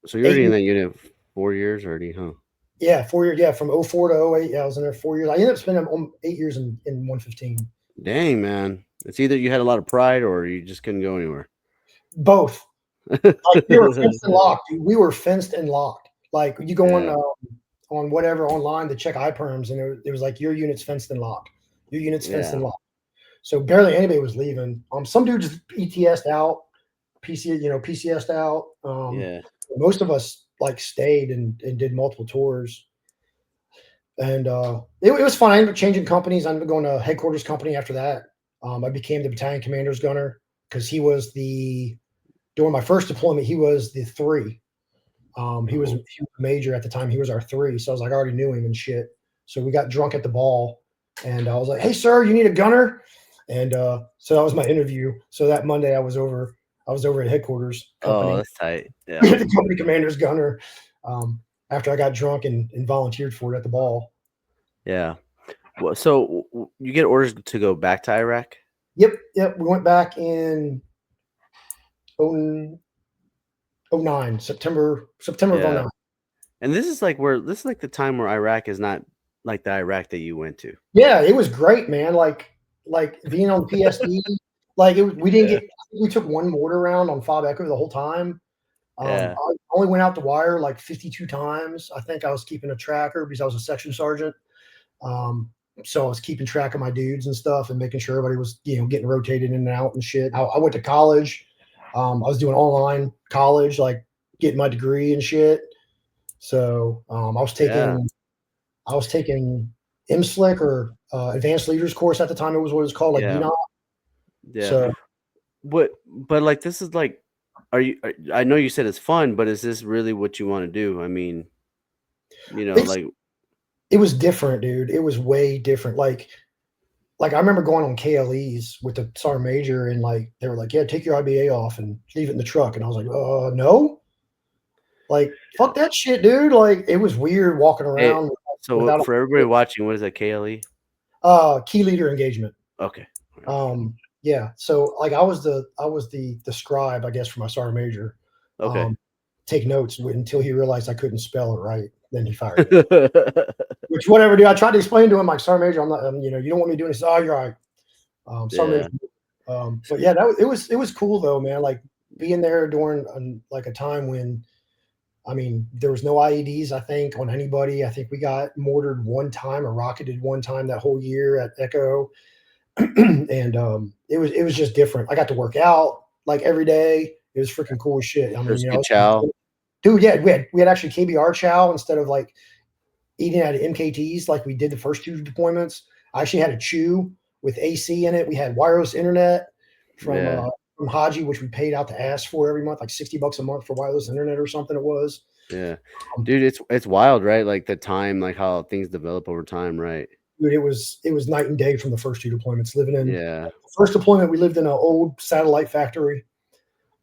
So you're already in that unit 4 years already, huh? Yeah, 4 years. Yeah, from 04 to 08. Yeah, I was in there 4 years. I ended up spending 8 years in 115. Dang, man. It's either you had a lot of pride or you just couldn't go anywhere. Both. Like, we were fenced and locked. Dude. We were fenced and locked. Like you go on whatever online to check IPERMs, and it was like your unit's fenced and locked. Your unit's fenced and locked. So barely anybody was leaving. Some dudes ETS'd out, PCS'd out. Most of us like stayed and did multiple tours. And it was fun. I ended up changing companies. I ended up going to headquarters company after that. I became the battalion commander's gunner because during my first deployment, he was the 3. He was major at the time. He was our 3. So I was like, I already knew him and shit. So we got drunk at the ball, and I was like, hey, sir, you need a gunner? And so that was my interview. So that Monday I was over at headquarters company. Oh, that's tight. Yeah. The company commander's gunner after I got drunk and volunteered for it at the ball. Yeah. Well, so you get orders to go back to Iraq? Yep. We went back in 09, September of 09. And this is like the time where Iraq is not like the Iraq that you went to. Yeah, it was great, man. Like being on PSD, we took one mortar round on Fob Echo the whole time. I only went out the wire like 52 times. I think I was keeping a tracker because I was a section sergeant. So I was keeping track of my dudes and stuff and making sure everybody was, getting rotated in and out and shit. I went to college. I was doing online college, like getting my degree and shit. So I was taking MSLIC or Advanced Leaders course at the time. It was what it's called, like BNOP. Yeah. So, but like this is like, I know you said it's fun, but is this really what you want to do? I mean, it was different, dude. It was way different. Like I remember going on KLEs with the sergeant major, and like they were like, "Yeah, take your IBA off and leave it in the truck." And I was like, "No, like fuck that shit, dude." Like it was weird walking around. So for everybody watching, what is that KLE? Key leader engagement. Okay. Yeah. So like I was the scribe, I guess, for my sergeant major. Okay. Take notes until he realized I couldn't spell it right. Then he fired me. Which whatever, dude. I tried to explain to him, like, sergeant major, I'm not, you don't want me doing this. Oh, you're right. Sergeant major. But yeah, it was cool though, man. Like being there during like a time when I mean, there was no IEDs, I think, on anybody. I think we got mortared one time or rocketed one time that whole year at Echo. And it was just different. I got to work out like every day. It was freaking cool as shit. I mean, There's good chow. dude, yeah, we had actually KBR chow instead of like eating out of MKTs like we did the first two deployments. I actually had a chew with AC in it. We had wireless internet from Yeah. from Haji, which we paid out the ass for every month, like $60 a month for wireless internet or something. It was. Yeah. Um, Dude, it's wild, right? Like the time, like how things develop over time, right? Dude, it was night and day from the first two deployments. Living in Yeah. the first deployment, we lived in an old satellite factory.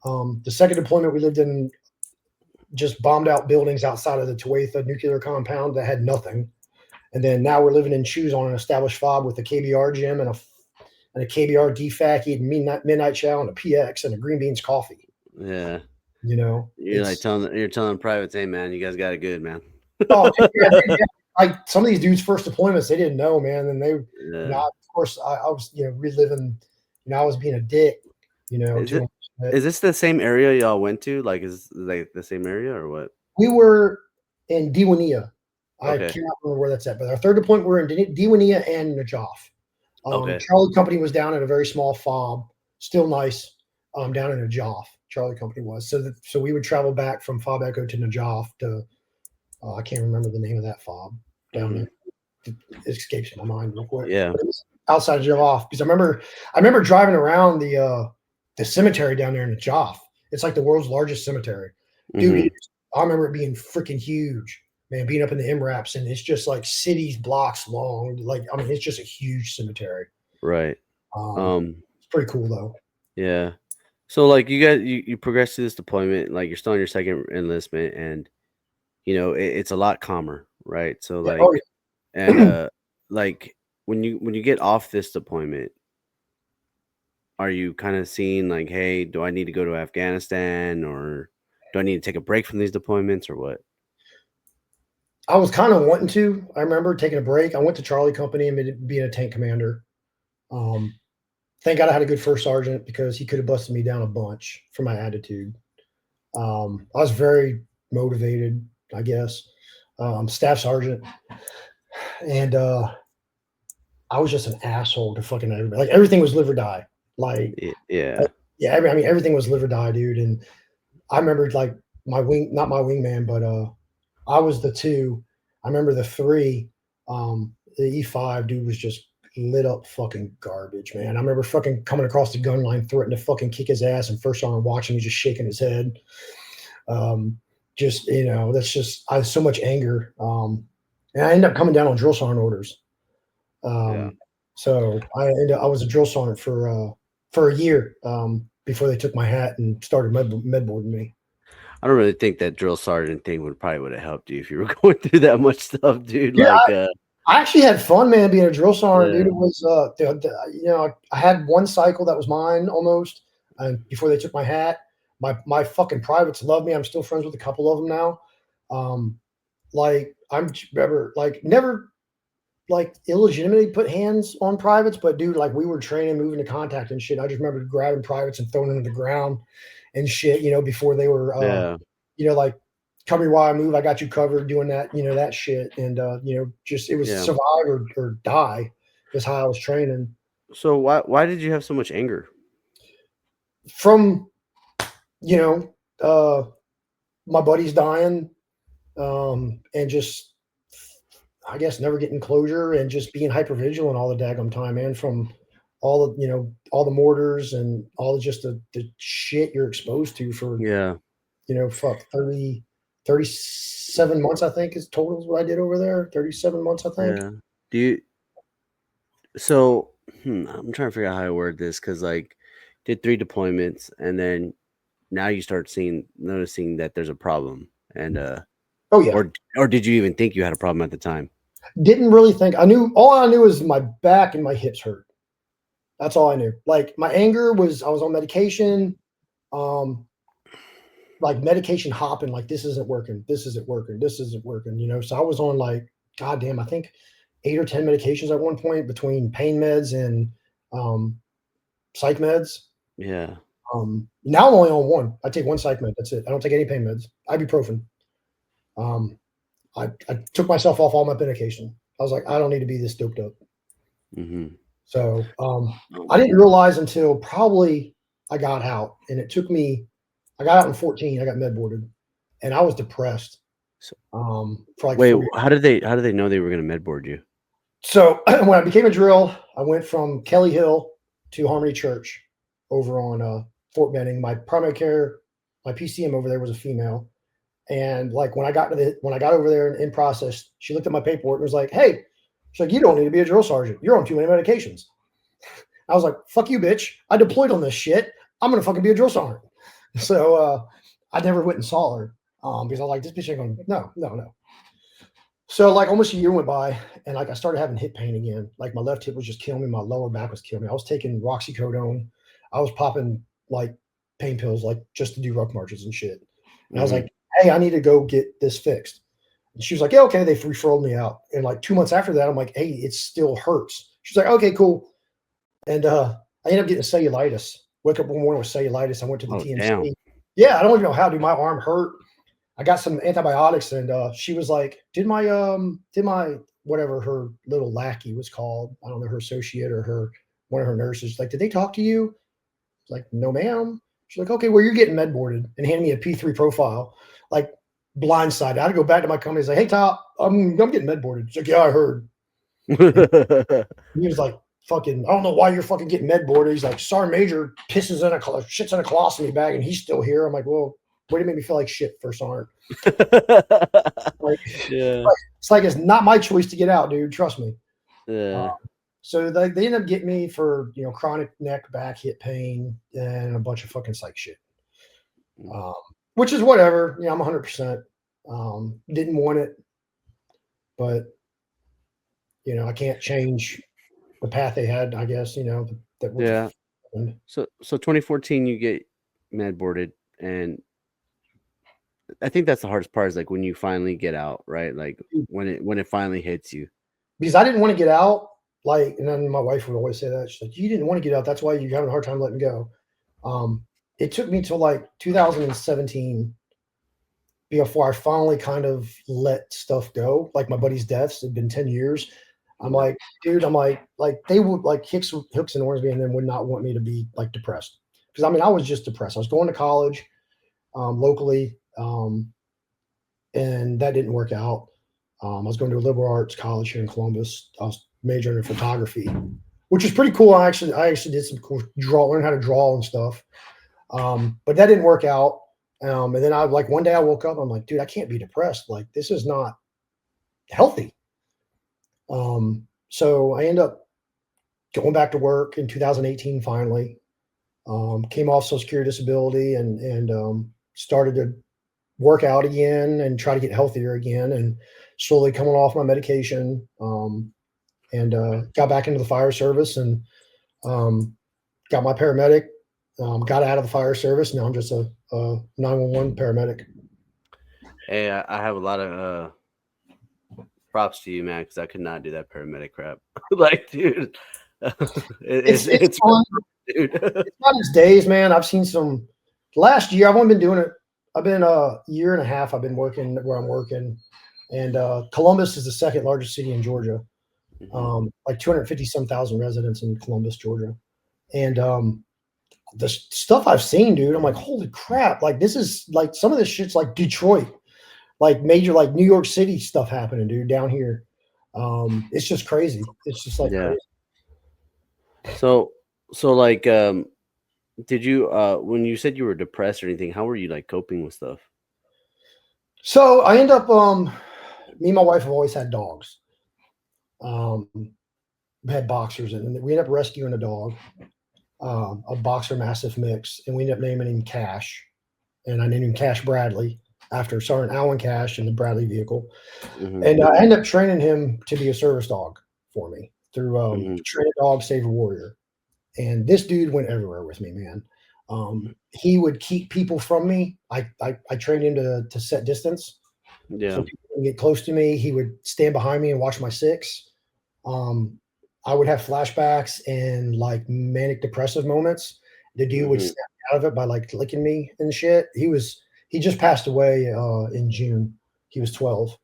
The second deployment, we lived in just bombed out buildings outside of the Tuatha nuclear compound that had nothing. And then now we're living in shoes on an established fob with a KBR gym and a KBR DFAC, eating midnight chow and a PX and a green beans coffee. Yeah. You know, it's You're telling privates, hey man, you guys got it good, man. oh dude, yeah, dude, yeah. Like some of these dudes' first deployments, they didn't know, man, and they, Yeah. of course, I was, reliving, I was being a dick, Is to it them. But is this the same area y'all went to? Like is like the same area or what? we were in Diwania. I Okay. cannot remember where that's at, but our third deployment, we're in Diwania and Najaf. Okay. Charlie Company was down at a very small fob, still nice, down in Najaf. Charlie Company was so we would travel back from Fob Echo to Najaf to I can't remember the name of that fob down Mhm. there. It escapes my mind real quick. Yeah. But it was outside of Najaf because I remember driving around the cemetery down there in Najaf. It's like the world's largest cemetery, dude. Mhm. I remember it being freaking huge, man. Being up in the MRAPs and it's just like cities blocks long. Like I mean, it's just a huge cemetery. Right. Um, Um, it's pretty cool though. yeah. So like you guys you progress to this deployment, like you're still on your second enlistment and it's a lot calmer, right? So Yeah. Oh like and yeah. like when you get off this deployment, are you kind of seeing like, hey, do I need to go to Afghanistan or do I need to take a break from these deployments or what? I was kind of wanting to. I remember taking a break. I went to Charlie Company and being a tank commander. Um, thank God I had a good first sergeant because he could have busted me down a bunch for my attitude. I was very motivated, I guess. Staff sergeant, and I was just an asshole to fucking everybody. Like everything was live or die. Like, Yeah. yeah, I mean everything was live or die, dude. And I remember like not my wingman, but I was the two. I remember the three. The E5 dude was just lit up fucking garbage, man. I remember fucking coming across the gun line, threatening to fucking kick his ass, and first sergeant watching me just shaking his head. Um, just that's just I had so much anger. And I ended up coming down on drill sergeant orders. Yeah. So I was a drill sergeant for a year before they took my hat and started med boarding me. I don't really think that drill sergeant thing would have helped you if you were going through that much stuff, dude. Dude, Like, I actually had fun, man, being a drill sergeant, dude. yeah, It was, I had one cycle that was mine almost, and before they took my hat, my fucking privates love me. I'm still friends with a couple of them now. Like I'm never like illegitimately put hands on privates, but dude, like we were training, moving to contact and shit. I just remember grabbing privates and throwing them to the ground and shit, before they were, yeah. like cover me while I move. I got you covered doing that, that shit. And, just, it was Yeah. survive or die is how I was training So why did you have so much anger? from, you know, uh, my buddies dying, and just, I guess, never getting closure and just being hyper vigilant all the daggum time, man, from all the mortars and all just the shit you're exposed to for, Yeah. fuck 37 months, I think is total is what I did over there. 37 months, I think. Yeah. Do you so I'm trying to figure out how to word this because like did three deployments and then now you start noticing that there's a problem and Oh yeah. or did you even think you had a problem at the time? Didn't really think all I knew is my back and my hips hurt. That's all I knew. Like my anger was I was on medication, um, like medication hopping, like this isn't working, this isn't working, this isn't working, So I was on like, goddamn, I think 8 or 10 medications at one point between pain meds and um psych meds. Yeah. Now I'm only on one. I take one psych med. That's it. I don't take any pain meds. Ibuprofen. I took myself off all my medication. I was like, I don't need to be this doped up. Mm-hmm. So I didn't realize until probably I got out, and it took me. I got out in 14. I got med boarded, and I was depressed So, for like wait, 4 years. how did they know they were gonna med board you? So when I became a drill, I went from Kelly Hill to Harmony Church over on Fort Benning. My primary care, my PCM over there was a female. And like when I got over there in process, she looked at my paperwork and was like, "Hey," she's like, "You don't need to be a drill sergeant. You're on too many medications." I was like, "Fuck you, bitch! I deployed on this shit. I'm gonna fucking be a drill sergeant." So I never went and saw her because I was like, "This bitch ain't gonna no." So like almost a year went by, and like I started having hip pain again. Like my left hip was just killing me. My lower back was killing me. I was taking roxycodone. I was popping like pain pills, like just to do ruck marches and shit. And I was like, "Hey, I need to go get this fixed." And she was like, "Yeah, okay." They referred me out. And like 2 months after that, I'm like, "Hey, it still hurts." She's like, "Okay, cool." And I ended up getting cellulitis. Wake up one morning with cellulitis. I went to the Oh, TMC. damn. Yeah, I don't even know how. Dude, my arm hurt. I got some antibiotics, and she was like, did my whatever her little lackey was called, I don't know, her associate or her one of her nurses, like, did they talk to you?" I was like, "No, ma'am." She's like, "Okay, well, you're getting med boarded," and handed me a P3 profile, like blindsided. I had to go back to my company and say, "Hey, Top, I'm getting med boarded." She's like, "Yeah, I heard." And he was like, "Fucking, I don't know why you're fucking getting med boarded." He's like, "Sergeant Major shits in a colostomy bag, and he's still here." I'm like, "Well, way to make me feel like shit, First Sergeant." Like, Yeah. it's like it's not my choice to get out, dude. Trust me. Uh, Yeah. so they ended up getting me for chronic neck, back, hip pain, and a bunch of fucking psych shit. Um, which is whatever. I'm 100%. Didn't want it, but I can't change the path they had. I guess that was. Yeah. So 2014 you get med boarded, and I think that's the hardest part is like when you finally get out, right? Like when it finally hits you. Because I didn't want to get out. Like, and then my wife would always say that. She's like, "You didn't want to get out. That's why you're having a hard time letting go." It took me till like 2017 before I finally kind of let stuff go. Like my buddy's deaths had been 10 years. I'm like, dude, I'm like they would like Hooks and Hornsby and then would not want me to be like depressed. Because I mean, I was just depressed. I was going to college locally, and that didn't work out. I was going to a liberal arts college here in Columbus. I was majoring in photography, which is pretty cool. I actually did some cool learn how to draw and stuff. But that didn't work out. And then I like one day I woke up, I'm like, dude, I can't be depressed. Like this is not healthy. So I ended up going back to work in 2018 finally. Came off Social Security disability and started to work out again and try to get healthier again and slowly coming off my medication. And got back into the fire service and got my paramedic. Got out of the fire service. Now I'm just a 911 paramedic. Hey, I have a lot of props to you, man, because I could not do that paramedic crap. Like, dude, it's fun. dude. It's not its days, man. I've seen some. Last year, I've only been doing it. I've been a year and a half. I've been working where I'm working, and Columbus is the second largest city in Georgia. Like 250 some thousand residents in Columbus, Georgia, and the stuff I've seen, dude, I'm like, holy crap! Like this is like some of this shit's like Detroit, like major like New York City stuff happening, dude, down here. It's just crazy. It's just like Yeah. crazy. So like did you when you said you were depressed or anything, how were you like coping with stuff? So I end up me and my wife have always had dogs. We had boxers, and we ended up rescuing a dog, a boxer mastiff mix, and we ended up naming him Cash, and I named him Cash Bradley after Sergeant Alan Cash in the Bradley vehicle. And I ended up training him to be a service dog for me through Train a Dog, Save a Warrior. And this dude went everywhere with me, man. He would keep people from me. I trained him to set distance. Yeah. So people wouldn't get close to me. He would stand behind me and watch my six. I would have flashbacks and like manic depressive moments. The dude would snap out of it by like licking me and shit. He just passed away in June. He was 12.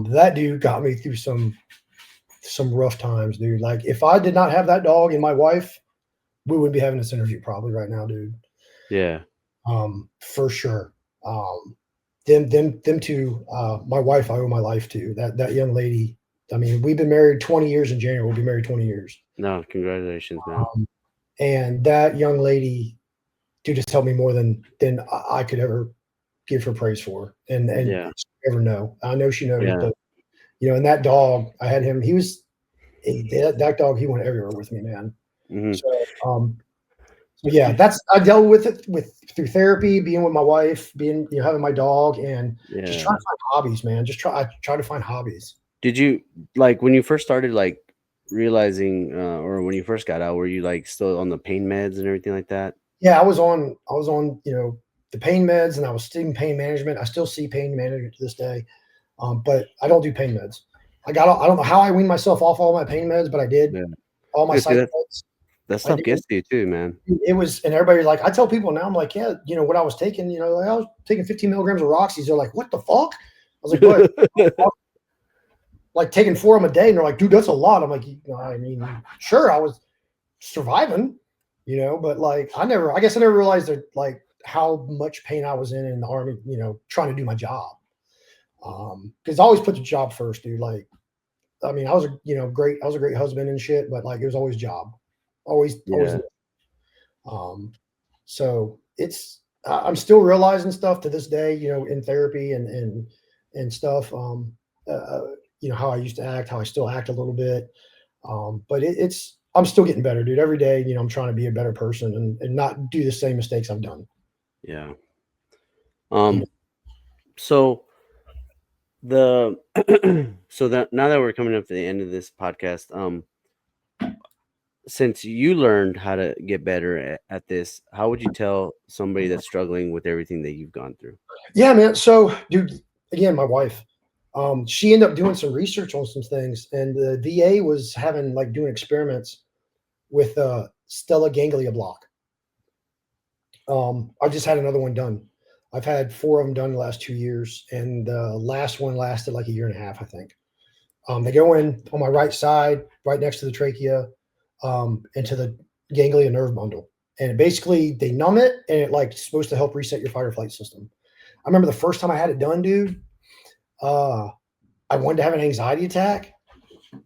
That dude got me through some rough times, dude. Like if I did not have that dog and my wife, we wouldn't be having this interview probably right now, dude. Yeah. For sure. Them two, my wife, I owe my life to. That young lady. I mean, we've been married 20 years in January. We'll be married 20 years. No, congratulations, man. And that young lady, dude, just helped me more than I could ever give her praise for. And Yeah. she never know. I know she knows, Yeah. but and that dog, I had him. He was that dog. He went everywhere with me, man. Mhm. So yeah, I dealt with it through therapy, being with my wife, being having my dog, and just trying to find hobbies, man. I try to find hobbies. Did you like when you first started like realizing, or when you first got out? Were you like still on the pain meds and everything like that? Yeah, I was on the pain meds, and I was still pain management. I still see pain management to this day, but I don't do pain meds. I don't know how I weaned myself off all my pain meds, but I did. Yeah. All my Yeah, see, psych meds. that I stuff did. gets to you too, man. It was, and everybody's like, I tell people now, I'm like, yeah, what I was taking, like I was taking 15 milligrams of Roxy's. They're like, what the fuck? I was like, but like taking 4 of them a day, and they're like, dude, that's a lot. I'm like, I mean, sure, I was surviving, but like I guess I never realized that like how much pain I was in the Army, trying to do my job. Because I always put the job first, dude. Like, I mean, I was a great husband and shit, but like it was always job, always. Yeah. So I'm still realizing stuff to this day, in therapy and stuff. How I used to act, how I still act a little bit. But I'm still getting better, dude. Every day, I'm trying to be a better person and not do the same mistakes I've done. Yeah. So so that now that we're coming up to the end of this podcast, since you learned how to get better at this, how would you tell somebody that's struggling with everything that you've gone through? Yeah, man. So, dude, again, my wife, she ended up doing some research on some things, and the VA was doing experiments with Stella ganglia block. I just had another one done. I've had 4 of them done the last 2 years, and the last one lasted like a year and a half, I think. They go in on my right side, right next to the trachea, into the ganglia nerve bundle, and basically they numb it, and it like supposed to help reset your fight or flight system. I remember the first time I had it done, dude. I wanted to have an anxiety attack.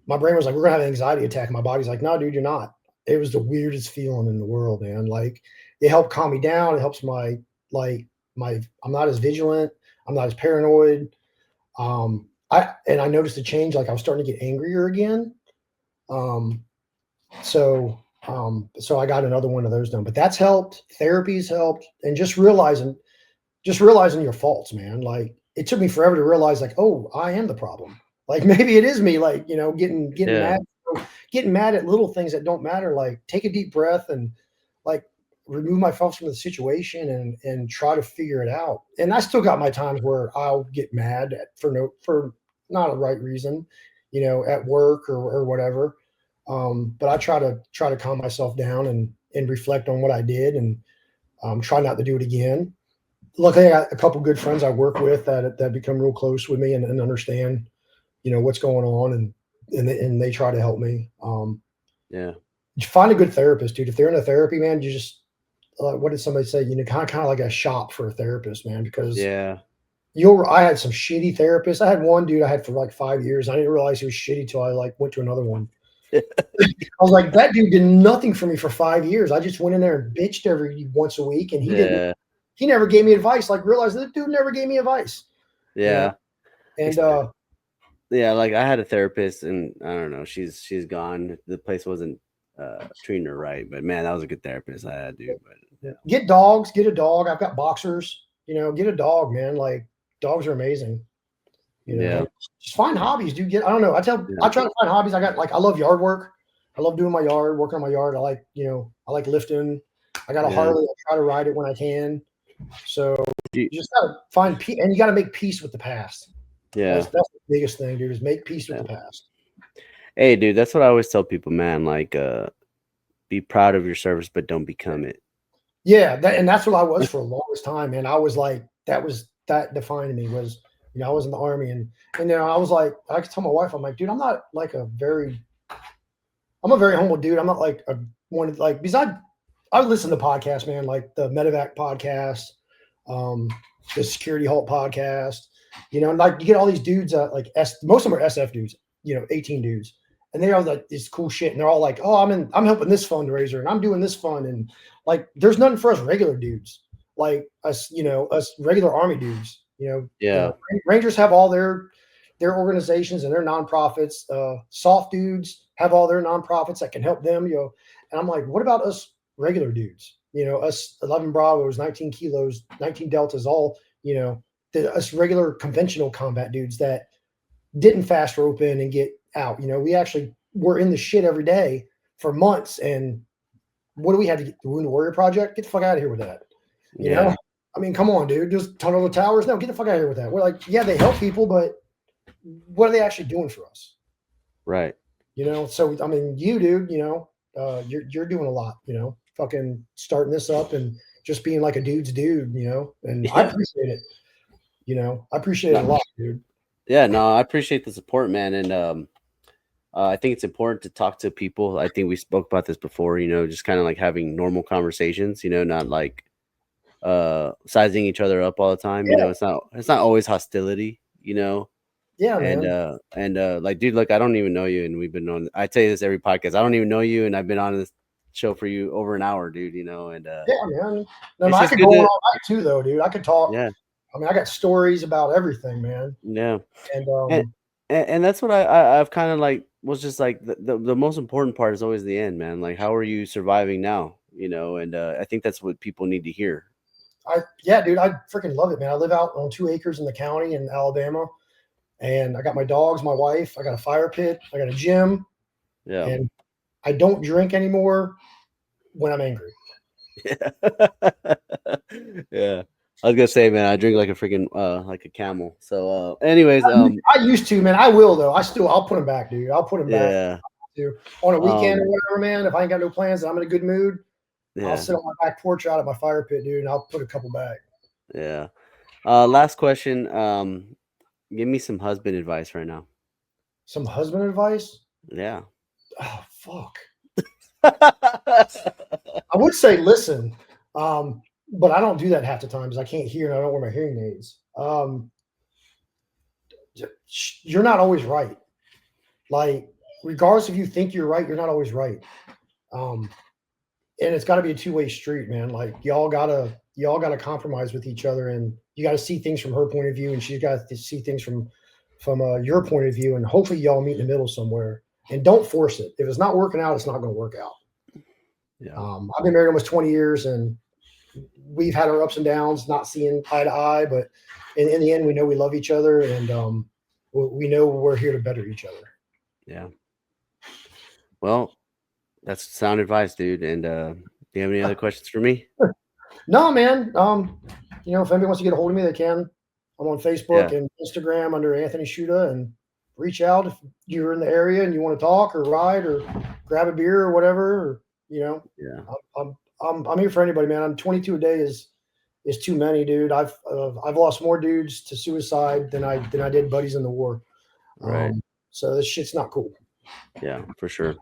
My brain was like, "We're gonna have an anxiety attack." My body's like, "No, dude, you're not." It was the weirdest feeling in the world, man. Like it helped calm me down. It helps I'm not as vigilant. I'm not as paranoid. I noticed a change. Like I was starting to get angrier again. So I got another one of those done. But that's helped. Therapy's helped, and just realizing your faults, man. Like it took me forever to realize, like, oh, I am the problem. Like maybe it is me. Like getting mad at little things that don't matter. Like take a deep breath and like remove myself from the situation and try to figure it out. And I still got my times where I'll get mad for not a right reason, at work or whatever. But I try to calm myself down and reflect on what I did and try not to do it again. Luckily, I got a couple good friends I work with that become real close with me and understand, what's going on and they try to help me. Yeah. You find a good therapist, dude. If they're in a therapy, man, you just what did somebody say? Kind of like a shop for a therapist, man. Because I had some shitty therapists. I had one dude I had for like 5 years. I didn't realize he was shitty till I like went to another one. I was like, that dude did nothing for me for 5 years. I just went in there and bitched every once a week, and he never gave me advice. Like realized that dude never gave me advice. Yeah. And yeah, like I had a therapist, and I don't know, she's gone. The place wasn't treating her right, but man, that was a good therapist I had, dude. But yeah. Get a dog. I've got boxers. Get a dog, man. Like dogs are amazing. Just find hobbies, dude. I don't know. I try to find hobbies. I love yard work. I love doing my yard, working on my yard. I like lifting. I got a Harley. I try to ride it when I can. So you just gotta find peace, and you gotta make peace with the past. Yeah, that's the biggest thing, dude. Is make peace with the past. Hey, dude, that's what I always tell people, man. Like, be proud of your service, but don't become it. Yeah, and that's what I was for the longest time, man. I was like, that defined me was I was in the Army, and I was like, I could tell my wife, I'm like, dude, I'm not like I'm a very humble dude. I'm not like a one like because I listen to podcasts, man, like the Medevac podcast, um, the Security Halt podcast. And like you get all these dudes, like most of them are SF dudes, 18 dudes, and they all like this cool shit, and they're all like, oh, I'm helping this fundraiser, and I'm doing this fund, and like there's nothing for us regular dudes, like us, us regular Army dudes. Yeah. Rangers have all their organizations and their nonprofits. Soft dudes have all their nonprofits that can help them. And I'm like, what about us regular dudes? Us 11 Bravos, 19 kilos, 19 Deltas, all us regular conventional combat dudes that didn't fast rope in and get out. We actually were in the shit every day for months. And what do we have to get the Wounded Warrior Project? Get the fuck out of here with that. Yeah. I mean, come on, dude. Just tunnel the towers. No, get the fuck out of here with that. We're like, yeah, they help people, but what are they actually doing for us? Right. So I mean, you, dude, you're doing a lot. Fucking starting this up and just being like a dude's dude. And I appreciate it. I appreciate it a lot, dude. Yeah, no, I appreciate the support, man, and I think it's important to talk to people. I think we spoke about this before, just kind of like having normal conversations, not like sizing each other up all the time. Yeah. It's not always hostility, Yeah, and man. like, dude, look, I don't even know you, and we've been on. I tell you this every podcast. I don't even know you, and I've been on this show for you over an hour, dude. And Yeah, man. No, it's I just could good go on to, all night too, though, dude. I could talk. yeah, I mean, I got stories about everything, man. yeah. And And and that's what I've kind of like was just like the most important part is always the end, man. Like, how are you surviving now? And I think that's what people need to hear. yeah, dude, I freaking love it, man. I live out on 2 acres in the county in Alabama, and I got my dogs, my wife, I got a fire pit, I got a gym, Yeah. and I don't drink anymore when I'm angry. Yeah. I was gonna say, man, I drink like a freaking like a camel. So anyways, I used to, man. I will though. I'll put them back, dude. I'll put them back yeah. to on a weekend or Um whatever, man. If I ain't got no plans and I'm in a good mood, I'll yeah. sit on my back porch out at my fire pit, dude, and I'll put a couple back. Yeah. Last question. Give me some husband advice right now. Some husband advice? Yeah. Oh fuck. I would say listen, but I don't do that half the time because I can't hear and I don't wear my hearing aids. You're not always right. Like, regardless if you think you're right, you're not always right. Um, and it's got to be a two-way street, man. Like y'all gotta compromise with each other, and you got to see things from her point of view, and she's got to see things from your point of view, and hopefully y'all meet in the middle somewhere. And don't force it. If it's not working out, it's not going to work out. Yeah. I've been married almost 20 years, and we've had our ups and downs, not seeing eye to eye, but in the end, we know we love each other, and we know we're here to better each other. Yeah. Well, that's sound advice, dude. And do you have any other questions for me? No, man. If anybody wants to get a hold of me, they can. I'm on Facebook Yeah. and Instagram under Anthony Shutta, and reach out if you're in the area and you want to talk or ride or grab a beer or whatever. Or, Yeah. I'm here for anybody, man. I'm 22 a day is too many, dude. I've lost more dudes to suicide than I did buddies in the war. Right. So this shit's not cool. Yeah, for sure.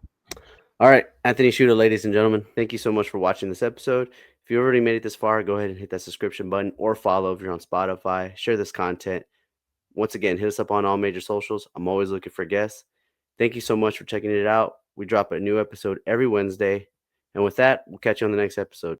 All right, Anthony Shooter, ladies and gentlemen, thank you so much for watching this episode. If you already made it this far, go ahead and hit that subscription button or follow if you're on Spotify. Share this content. Once again, hit us up on all major socials. I'm always looking for guests. Thank you so much for checking it out. We drop a new episode every Wednesday. And with that, we'll catch you on the next episode.